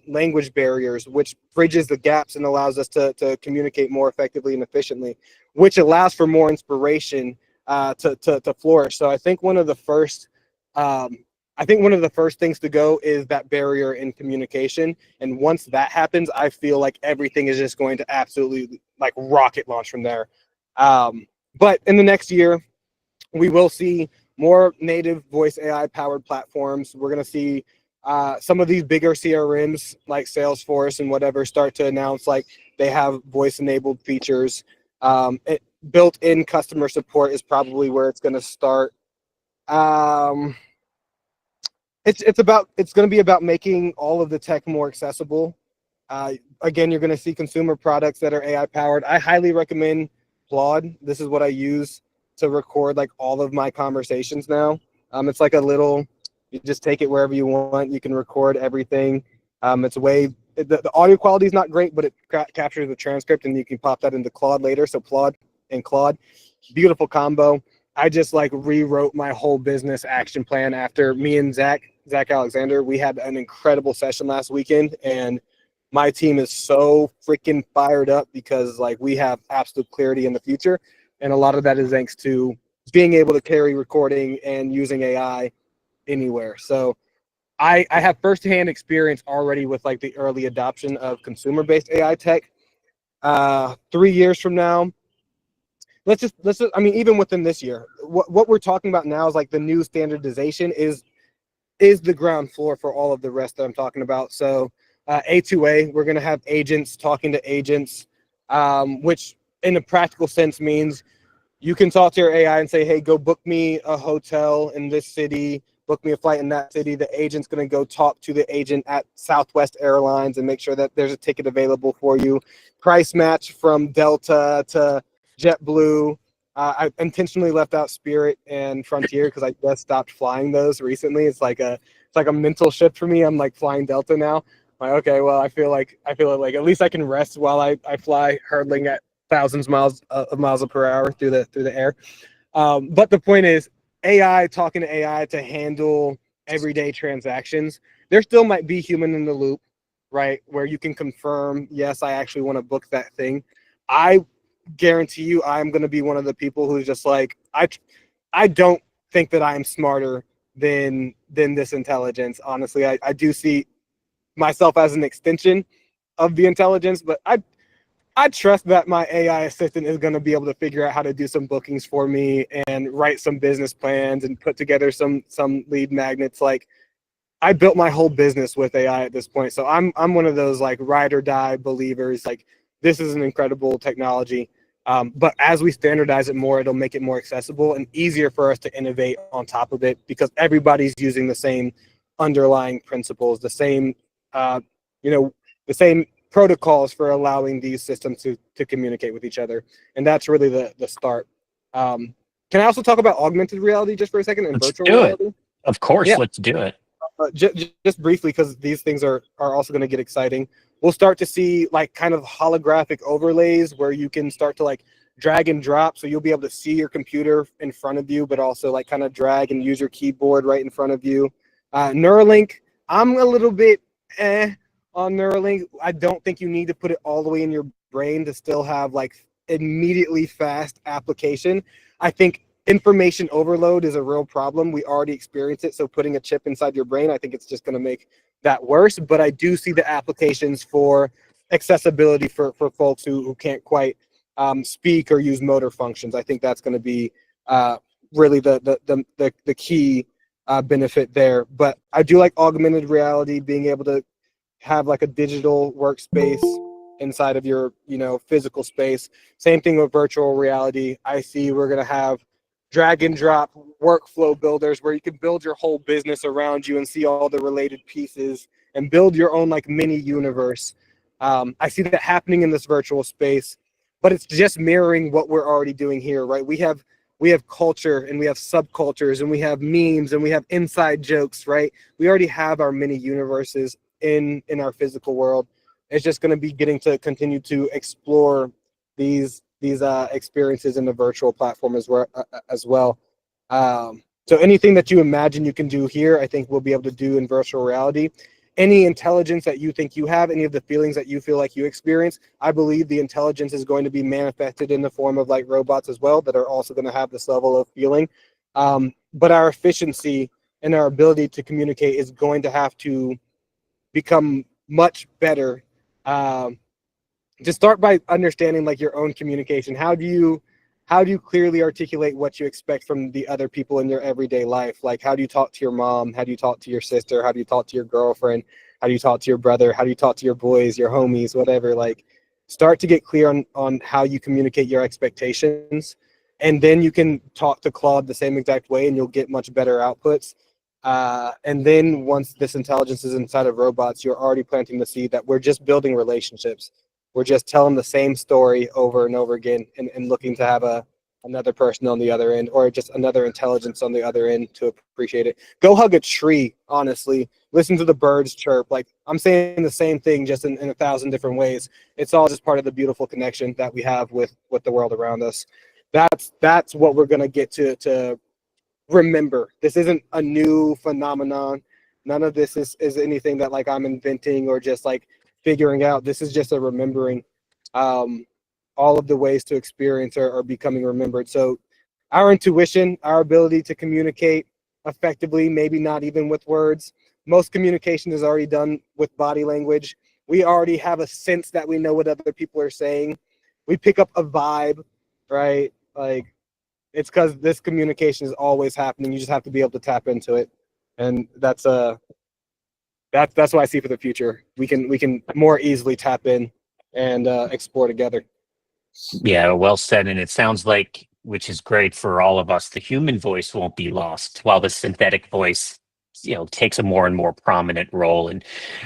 language barriers, which bridges the gaps and allows us to communicate more effectively and efficiently, which allows for more inspiration to flourish. So I think one of the first things to go is that barrier in communication. And once that happens, I feel like everything is just going to absolutely like rocket launch from there. But in the next year, we will see more native voice AI powered platforms. We're going to see some of these bigger CRMs like Salesforce and whatever start to announce like they have voice enabled features. Built-in customer support is probably where it's going to start. It's going to be about making all of the tech more accessible. Again, you're going to see consumer products that are AI powered. I highly recommend Claude. This is what I use to record like all of my conversations now. It's like a little, you just take it wherever you want. You can record everything. It's the audio quality is not great, but it captures the transcript and you can pop that into Claude later. So Claude, beautiful combo. I just like rewrote my whole business action plan after me and Zach Alexander. We had an incredible session last weekend, and my team is so freaking fired up because like we have absolute clarity in the future. And a lot of that is thanks to being able to carry recording and using AI anywhere. So I have firsthand experience already with like the early adoption of consumer-based AI tech. 3 years from now, I mean, even within this year, what we're talking about now is like the new standardization is the ground floor for all of the rest that I'm talking about. So A2A, we're going to have agents talking to agents, which in a practical sense means you can talk to your AI and say, hey, go book me a hotel in this city, book me a flight in that city. The agent's going to go talk to the agent at Southwest Airlines and make sure that there's a ticket available for you. Price match from Delta to JetBlue. I intentionally left out Spirit and Frontier because I just stopped flying those recently. It's like a mental shift for me. I'm like flying Delta now. I'm like, okay, well, I feel like at least I can rest while I fly hurtling at thousands of miles per hour through the air. But the point is, AI talking to AI to handle everyday transactions. There still might be human in the loop, right? Where you can confirm, yes, I actually want to book that thing. I guarantee you, I'm going to be one of the people who's just like, I don't think that I'm smarter than this intelligence. Honestly, I do see myself as an extension of the intelligence, but I trust that my AI assistant is going to be able to figure out how to do some bookings for me and write some business plans and put together some lead magnets. Like, I built my whole business with AI at this point. So I'm one of those like ride or die believers. Like, this is an incredible technology. But as we standardize it more, it'll make it more accessible and easier for us to innovate on top of it because everybody's using the same underlying principles, the same, the same protocols for allowing these systems to communicate with each other. And that's really the start. Can I also talk about augmented reality just for a second and virtual reality? Of course, Yeah. let's do it. Just briefly, because these things are also going to get exciting. We'll start to see like kind of holographic overlays where you can start to like drag and drop. So you'll be able to see your computer in front of you, but also like kind of drag and use your keyboard right in front of you. Neuralink, I'm a little bit on Neuralink. I don't think you need to put it all the way in your brain to still have like immediately fast application. I think information overload is a real problem. We already experience it. So putting a chip inside your brain, I think it's just going to make that worse. But I do see the applications for accessibility for folks who can't quite speak or use motor functions. I think that's going to be really the key benefit there. But I do like augmented reality, being able to have like a digital workspace inside of your, physical space. Same thing with virtual reality. I see we're going to have drag and drop workflow builders where you can build your whole business around you and see all the related pieces and build your own like mini universe. I see that happening in this virtual space, but it's just mirroring what we're already doing here, right? We have culture and we have subcultures and we have memes and we have inside jokes, right? We already have our mini universes in our physical world. It's just going to be getting to continue to explore these experiences in the virtual platform as well. So anything that you imagine you can do here, I think we'll be able to do in virtual reality. Any intelligence that you think you have, any of the feelings that you feel like you experience, I believe the intelligence is going to be manifested in the form of like robots as well that are also going to have this level of feeling. But our efficiency and our ability to communicate is going to have to become much better. Just start by understanding like your own communication. How do you clearly articulate what you expect from the other people in your everyday life? Like, how do you talk to your mom? How do you talk to your sister? How do you talk to your girlfriend? How do you talk to your brother? How do you talk to your boys, your homies, whatever? Like, start to get clear on how you communicate your expectations. And then you can talk to Claude the same exact way and you'll get much better outputs. And then once this intelligence is inside of robots, you're already planting the seed that we're just building relationships. We're just telling the same story over and over again and looking to have another person on the other end or just another intelligence on the other end to appreciate it. Go hug a tree, honestly. Listen to the birds chirp. Like, I'm saying the same thing just in 1,000 different ways. It's all just part of the beautiful connection that we have with the world around us. That's what we're going to get to remember. This isn't a new phenomenon. None of this is anything that like I'm inventing or just like figuring out. This is just a remembering. All of the ways to experience are becoming remembered. So our intuition, our ability to communicate effectively, maybe not even with words. Most communication is already done with body language. We already have a sense that we know what other people are saying. We pick up a vibe, right? Like, it's because this communication is always happening. You just have to be able to tap into it. And that's what I see for the future. We can more easily tap in and explore together. Yeah, well said. And it sounds like, which is great for all of us, the human voice won't be lost while the synthetic voice, takes a more and more prominent role. And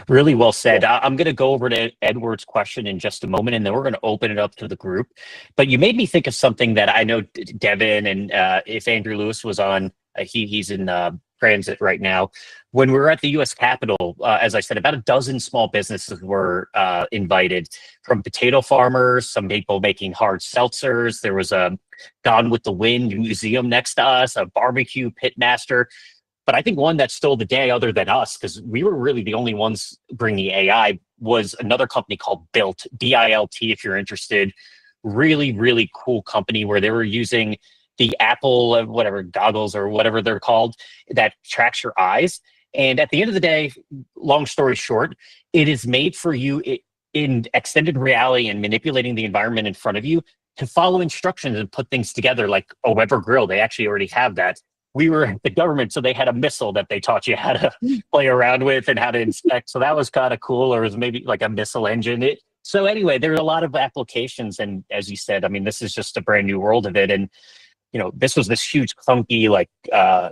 really well said. I'm going to go over to Edward's question in just a moment, and then we're going to open it up to the group. But you made me think of something that I know Devin, and if Andrew Lewis was on, he's in transit right now. When we were at the U.S. Capitol, as I said, about a dozen small businesses were invited, from potato farmers, some people making hard seltzers. There was a Gone with the Wind museum next to us, a barbecue pit master. But I think one that stole the day, other than us, because we were really the only ones bringing AI, was another company called Built, B-I-L-T, if you're interested. Really, really cool company where they were using the Apple, whatever, goggles or whatever they're called, that tracks your eyes. And at the end of the day, long story short, it is made for you in extended reality and manipulating the environment in front of you to follow instructions and put things together, like a Weber grill. They actually already have that. We were at the government, so they had a missile that they taught you how to play around with and how to inspect. So that was kind of cool, or it was maybe like a missile engine. So anyway, there are a lot of applications. And as you said, I mean, this is just a brand new world of it. And this was this huge clunky like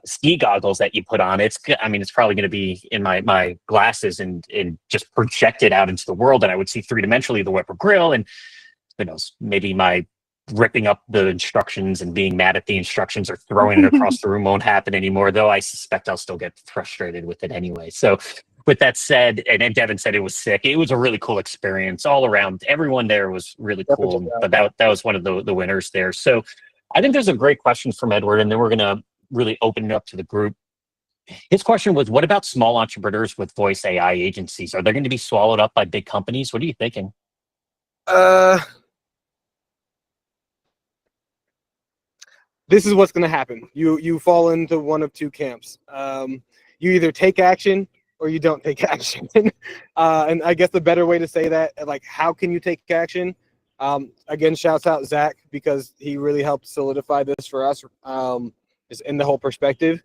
ski goggles that you put on. It's probably going to be in my glasses and just projected out into the world, and I would see three-dimensionally the Weber grill, and who knows, maybe my ripping up the instructions and being mad at the instructions or throwing it across the room won't happen anymore, though I suspect I'll still get frustrated with it anyway. So with that said, and Devin said it was sick, it was a really cool experience all around. Everyone there was really cool, but that was one of the winners there. So I think there's a great question from Edward, and then we're going to really open it up to the group. His question was, what about small entrepreneurs with voice AI agencies? Are they going to be swallowed up by big companies? What are you thinking? This is what's going to happen. You fall into one of two camps. You either take action or you don't take action. And I guess the better way to say that, like, how can you take action? Again, shouts out Zach, because he really helped solidify this for us, just in the whole perspective.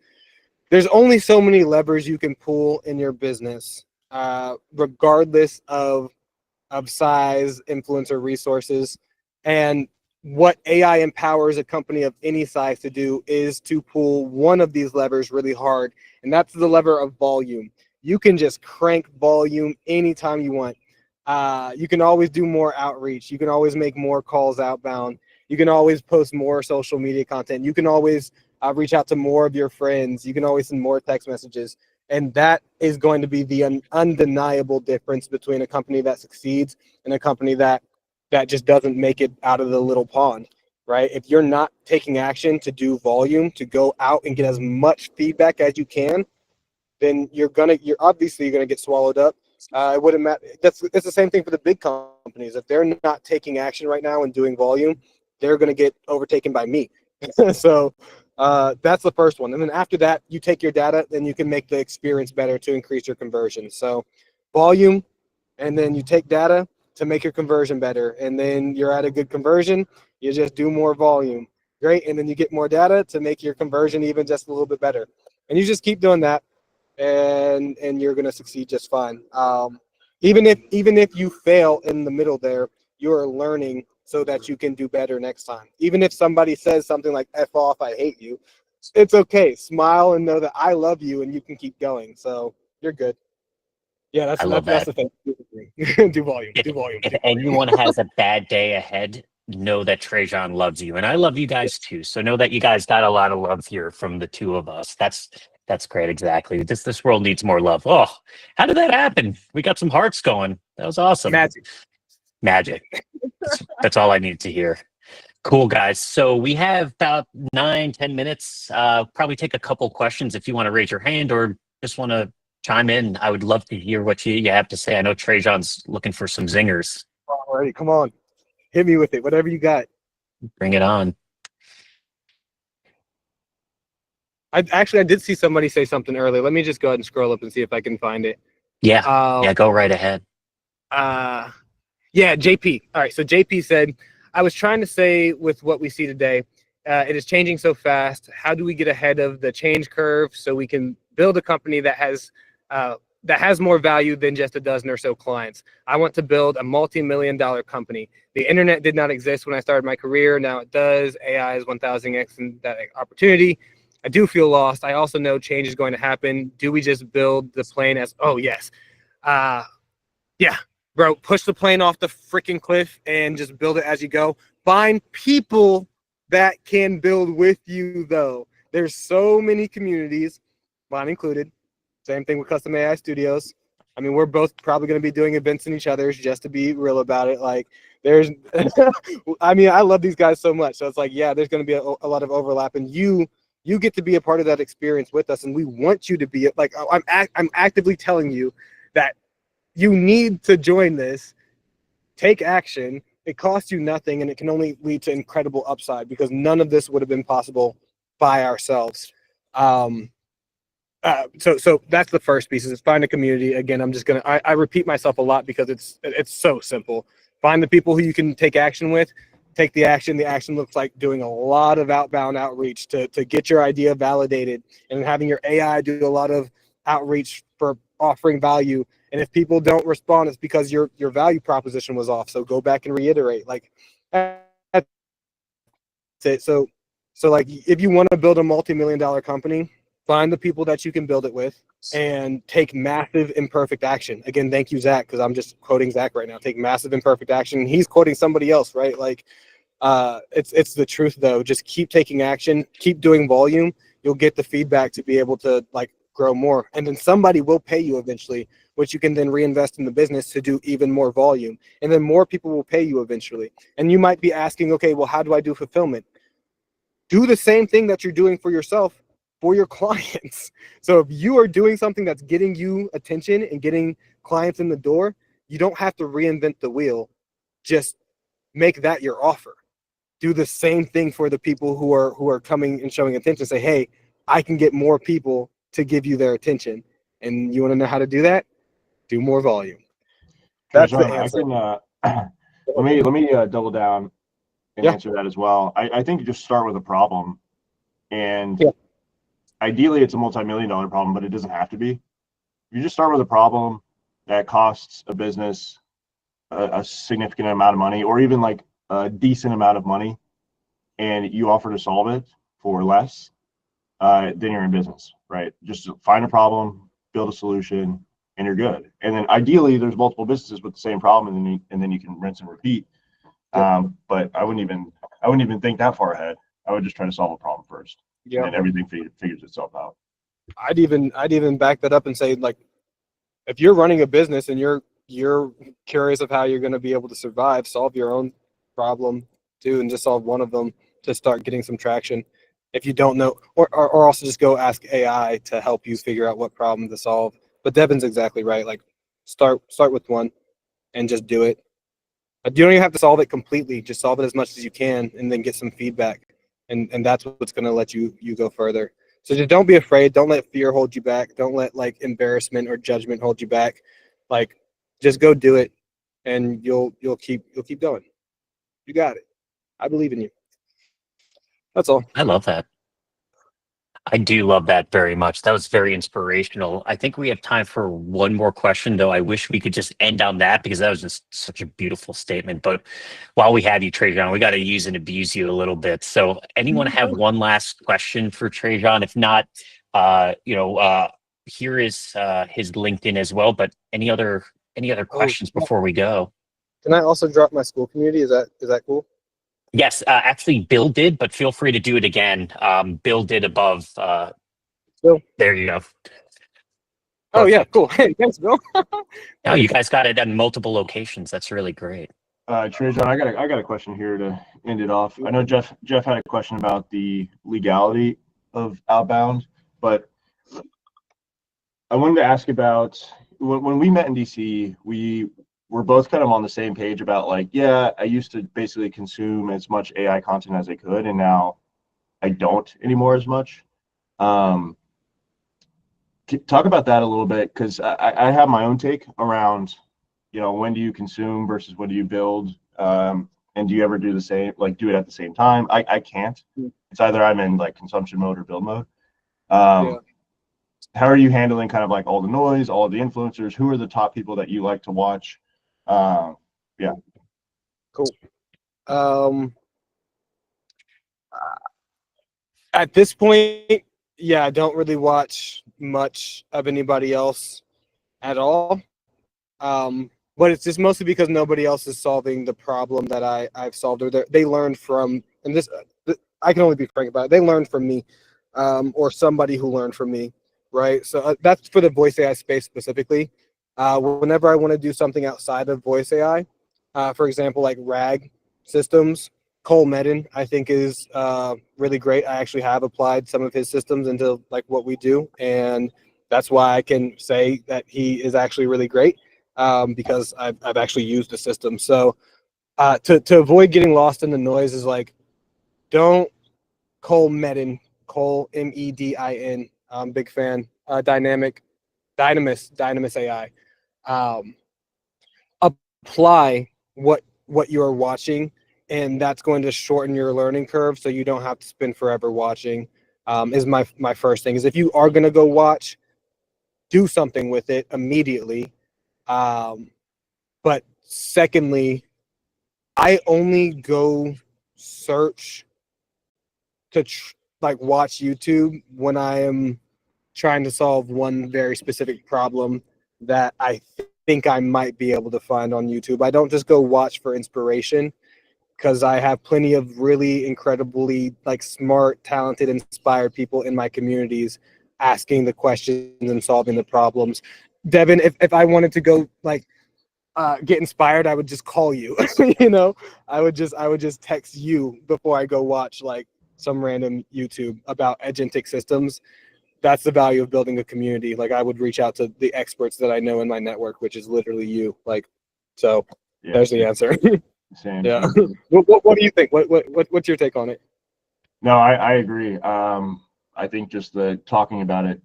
There's only so many levers you can pull in your business regardless of size, influence, or resources. And what AI empowers a company of any size to do is to pull one of these levers really hard, and that's the lever of volume. You can just crank volume anytime you want. You can always do more outreach. You can always make more calls outbound. You can always post more social media content. You can always reach out to more of your friends. You can always send more text messages. And that is going to be the undeniable difference between a company that succeeds and a company that just doesn't make it out of the little pond, right? If you're not taking action to do volume, to go out and get as much feedback as you can, then you're obviously gonna get swallowed up. It wouldn't matter. It's the same thing for the big companies. If they're not taking action right now and doing volume, they're gonna get overtaken by me. So that's the first one. And then after that, you take your data, then you can make the experience better to increase your conversion. So volume, and then you take data to make your conversion better. And then you're at a good conversion, you just do more volume. Great. And then you get more data to make your conversion even just a little bit better. And you just keep doing that, and you're gonna succeed just fine. Even if you fail in the middle there, you're learning so that you can do better next time. Even if somebody says something like "F off, I hate you," it's okay. Smile and know that I love you, and you can keep going. So you're good. Yeah, I love that's that. the thing. Do volume. If, Do volume. if Do volume. anyone has a bad day ahead, know that Tréjon loves you, and I love you guys too. So know that you guys got a lot of love here from the two of us. That's great. Exactly. This world needs more love. Oh, how did that happen? We got some hearts going. That was awesome. Magic. Magic. That's all I needed to hear. Cool, guys. So we have about 9-10 minutes. Probably take a couple questions if you want to raise your hand or just want to chime in. I would love to hear what you have to say. I know Tréjon's looking for some zingers. Alrighty, come on. Hit me with it. Whatever you got. Bring it on. I did see somebody say something earlier. Let me just go ahead and scroll up and see if I can find it. Yeah, go right ahead. Yeah, JP. All right, so JP said, I was trying to say with what we see today, it is changing so fast. How do we get ahead of the change curve so we can build a company that has more value than just a dozen or so clients? I want to build a multi-million-dollar company. The internet did not exist when I started my career. Now it does. AI is 1,000x in that opportunity. I do feel lost. I also know change is going to happen. Do we just build the plane as, oh, yes. Yeah, bro, push the plane off the freaking cliff and just build it as you go. Find people that can build with you, though. There's so many communities, mine included. Same thing with Custom AI Studios. I mean, we're both probably going to be doing events in each other's, just to be real about it. Like, there's, I mean, I love these guys so much. So it's like, yeah, there's going to be a lot of overlap, and you get to be a part of that experience with us, and we want you to be. Like, I'm actively telling you that you need to join this. Take action. It costs you nothing, and it can only lead to incredible upside, because none of this would have been possible by ourselves. So that's the first piece, is find a community. Again, I'm just gonna I repeat myself a lot because it's so simple. Find the people who you can take action with. Take the action. The action looks like doing a lot of outbound outreach to get your idea validated, and having your AI do a lot of outreach for offering value. And if people don't respond, it's because your value proposition was off. So go back and reiterate. Like, that's it. So like, if you want to build a multi-million-dollar company, find the people that you can build it with, and take massive imperfect action. Again, thank you, Zach, because I'm just quoting Zach right now. Take massive imperfect action. He's quoting somebody else, right? Like, it's the truth, though. Just keep taking action, keep doing volume. You'll get the feedback to be able to, like, grow more, and then somebody will pay you eventually, which you can then reinvest in the business to do even more volume, and then more people will pay you eventually. And you might be asking, okay, well, how do I do fulfillment? Do the same thing that you're doing for yourself for your clients. So if you are doing something that's getting you attention and getting clients in the door, you don't have to reinvent the wheel. Just make that your offer. Do the same thing for the people who are coming and showing attention. Say, hey, I can get more people to give you their attention. And you want to know how to do that? Do more volume. That's the answer. Let me double down and answer that as well. I think you just start with a problem, and ideally it's a multi-million-dollar problem, but it doesn't have to be. You just start with a problem, that costs a business a significant amount of money, or even like a decent amount of money, and you offer to solve it for less, then you're in business, right? Just find a problem, build a solution, and you're good. And then ideally, there's multiple businesses with the same problem, and then you can rinse and repeat. But I wouldn't even think that far ahead. I would just try to solve a problem first, and then everything figures itself out. I'd even back that up and say, like, if you're running a business and you're curious of how you're going to be able to survive, solve your own problem too, and just solve one of them to start getting some traction. If you don't know, or also just go ask AI to help you figure out what problem to solve. But Devin's exactly right. Like, start with one and just do it. You don't even have to solve it completely. Just solve it as much as you can, and then get some feedback. And that's what's going to let you go further. So just don't be afraid. Don't let fear hold you back. Don't let like embarrassment or judgment hold you back. Like, just go do it, and you'll keep going. You got it. I believe in you. That's all. I love that. I do love that very much. That was very inspirational. I think we have time for one more question, though. I wish we could just end on that because that was just such a beautiful statement. But while we have you, Tréjon, we got to use and abuse you a little bit. So anyone have one last question for Tréjon? If not, here is his LinkedIn as well. But any other questions before we go? Can I also drop my school community? Is that cool? Yes, actually, Bill did, but feel free to do it again. Bill did above. Bill. There you go. Oh yeah, cool. Hey, thanks, Bill. No, you guys got it at multiple locations. That's really great. Tréjon, I got a question here to end it off. I know Jeff had a question about the legality of outbound, but I wanted to ask about when we met in DC, we were both kind of on the same page about like, yeah, I used to basically consume as much AI content as I could, and now I don't anymore as much. Talk about that a little bit, because I have my own take around, when do you consume versus when do you build, and do you ever do the same, like do it at the same time? I can't. It's either I'm in like consumption mode or build mode. How are you handling kind of like all the noise, all of the influencers? Who are the top people that you like to watch? Yeah. Cool. At this point, yeah, I don't really watch much of anybody else at all. But it's just mostly because nobody else is solving the problem that I've solved, or they learned from, and this I can only be frank about it. They learned from me, or somebody who learned from me, right? So that's for the voice AI space specifically. Whenever I want to do something outside of voice AI, for example, like RAG systems, Cole Medin, I think, is really great. I actually have applied some of his systems into like what we do, and that's why I can say that he is actually really great, because I've actually used the system. So to avoid getting lost in the noise is like, don't Cole Medin, Cole Medin. I'm big fan. Dynamis AI. Apply what you're watching, and that's going to shorten your learning curve, so you don't have to spend forever watching. Is my first thing. Is if you are going to go watch, do something with it immediately. But secondly, I only go search to like watch YouTube when I am trying to solve one very specific problem that I think I might be able to find on YouTube. I don't just go watch for inspiration, because I have plenty of really incredibly like smart, talented, inspired people in my communities asking the questions and solving the problems. Devin, if I wanted to go like get inspired, I would just call you. I would just text you before I go watch like some random YouTube about agentic systems. That's the value of building a community. Like, I would reach out to the experts that I know in my network, which is literally you. Like, so yeah, there's the answer. Same. Yeah. What do you think? What's your take on it? No, I agree. I think just the talking about it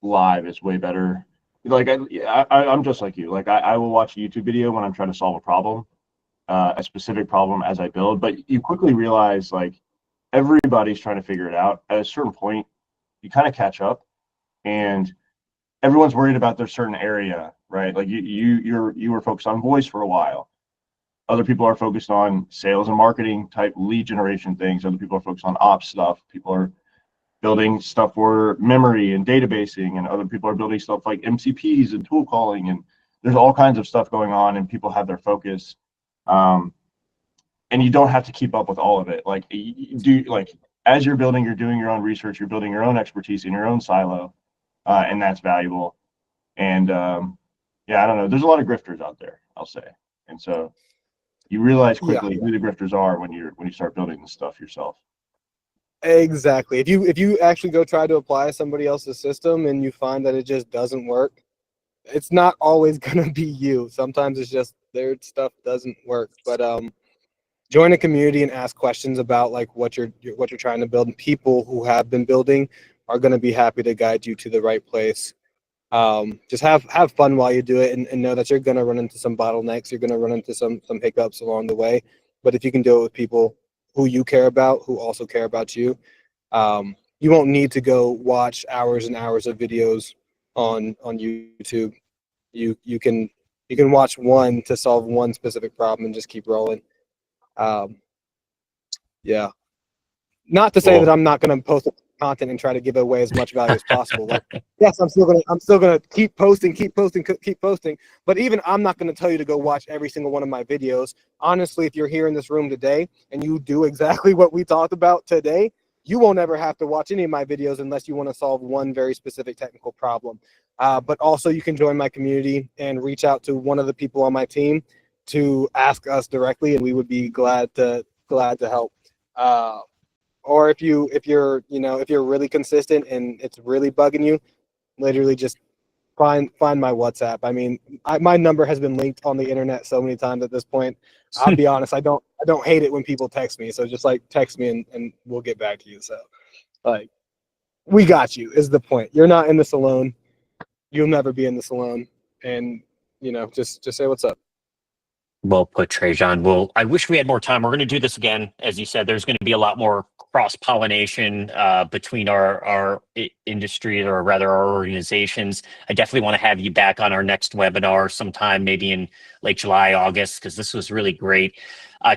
live is way better. Like I'm just like you. Like I will watch a YouTube video when I'm trying to solve a problem, a specific problem as I build. But you quickly realize like everybody's trying to figure it out. At a certain point, you kind of catch up, and everyone's worried about their certain area, right? Like you were focused on voice for a while. Other people are focused on sales and marketing type lead generation things. Other people are focused on ops stuff. People are building stuff for memory and databasing, and other people are building stuff like MCPs and tool calling, and there's all kinds of stuff going on, and people have their focus. And you don't have to keep up with all of it. Like as you're building, you're doing your own research, you're building your own expertise in your own silo, and that's valuable. And yeah, I don't know. There's a lot of grifters out there, I'll say, and so you realize quickly who the grifters are when you start building this stuff yourself. Exactly. If you actually go try to apply somebody else's system and you find that it just doesn't work, it's not always gonna be you. Sometimes it's just their stuff doesn't work. But join a community and ask questions about like what you're trying to build. And people who have been building are gonna be happy to guide you to the right place. Just have fun while you do it, and know that you're gonna run into some bottlenecks. You're gonna run into some hiccups along the way. But if you can do it with people who you care about, who also care about you, you won't need to go watch hours and hours of videos on YouTube. You can watch one to solve one specific problem and just keep rolling. Yeah. Not to say that I'm not going to post content and try to give away as much value as possible. Like, yes, I'm still gonna keep posting. But even I'm not going to tell you to go watch every single one of my videos. Honestly, if you're here in this room today and you do exactly what we talked about today, you won't ever have to watch any of my videos unless you want to solve one very specific technical problem. But also, you can join my community and reach out to one of the people on my team to ask us directly, and we would be glad to help. Or if you're really consistent and it's really bugging you, literally just find my WhatsApp. I mean, my number has been linked on the internet so many times at this point. I'll be honest, I don't hate it when people text me. So just like text me and we'll get back to you. So like, we got you is the point. You're not in this alone. You'll never be in this alone. And just say what's up. Well put, Tréjon. Well, I wish we had more time. We're going to do this again. As you said, there's going to be a lot more cross-pollination between our industry, or rather our organizations. I definitely want to have you back on our next webinar sometime, maybe in late July, August, because this was really great.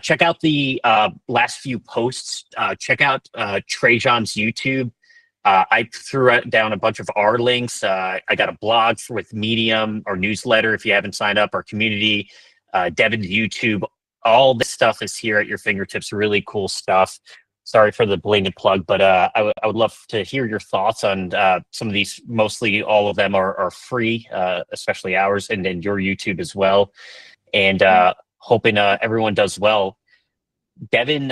Check out the last few posts. Check out Tréjon's YouTube. I threw down a bunch of our links. I got a blog with Medium, our newsletter, if you haven't signed up, our community, Devin's YouTube. All this stuff is here at your fingertips. Really cool stuff. Sorry for the blatant plug, but I would love to hear your thoughts on some of these. Mostly all of them are free, especially ours, and then your YouTube as well. And hoping everyone does well. Devin,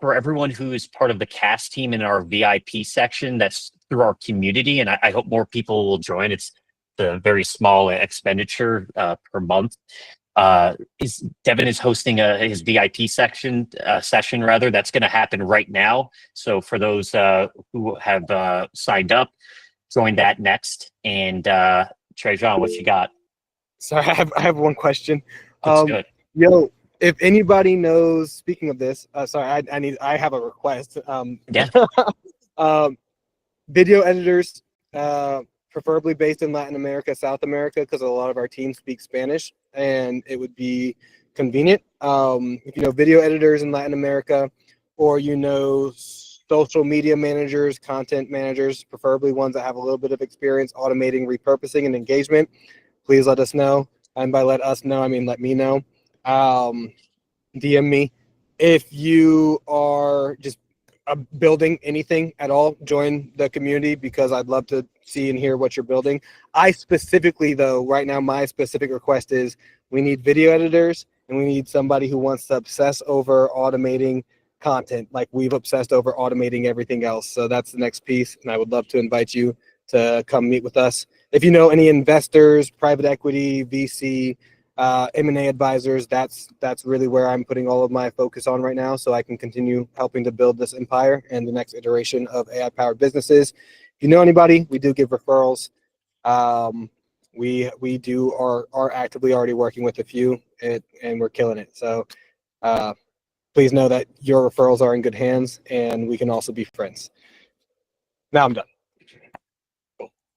for everyone who is part of the CAIS team in our VIP section, that's through our community, and I hope more people will join. It's a very small expenditure per month. Devin is hosting his VIP session rather. That's going to happen right now. So for those who have signed up, join that next. And Tréjon, what you got? Sorry, I have one question. That's good. Yo, if anybody knows, speaking of this, sorry, I have a request. Yeah. Video editors, preferably based in Latin America, South America, because a lot of our team speak Spanish, and it would be convenient. If you know video editors in Latin America, or social media managers, content managers, preferably ones that have a little bit of experience automating, repurposing, and engagement, please let us know. And by let us know, I mean let me know. DM me. If you are just building anything at all, join the community, because I'd love to see and hear what you're building. I specifically, though, right now, my specific request is we need video editors, and we need somebody who wants to obsess over automating content like we've obsessed over automating everything else. So that's the next piece, and I would love to invite you to come meet with us. If you know any investors, private equity, VC, M&A advisors, that's really where I'm putting all of my focus on right now, so I can continue helping to build this empire and the next iteration of AI-powered businesses. If you know anybody, we do give referrals. We are actively already working with a few, and we're killing it. So please know that your referrals are in good hands, and we can also be friends. Now I'm done.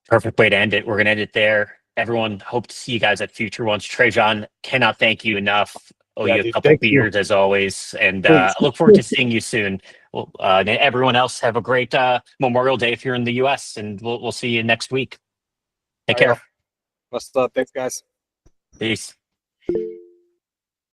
Perfect way to end it. We're going to end it there. everyone, hope to see you guys at future ones. Tréjon, cannot thank you enough. Owe Yeah, you a dude, couple thank you. beers as always, and Please. look forward to seeing you soon. Well, and everyone else, have a great Memorial Day if you're in the U.S., and we'll see you next week. Take care. What's up? Thanks, guys. Peace.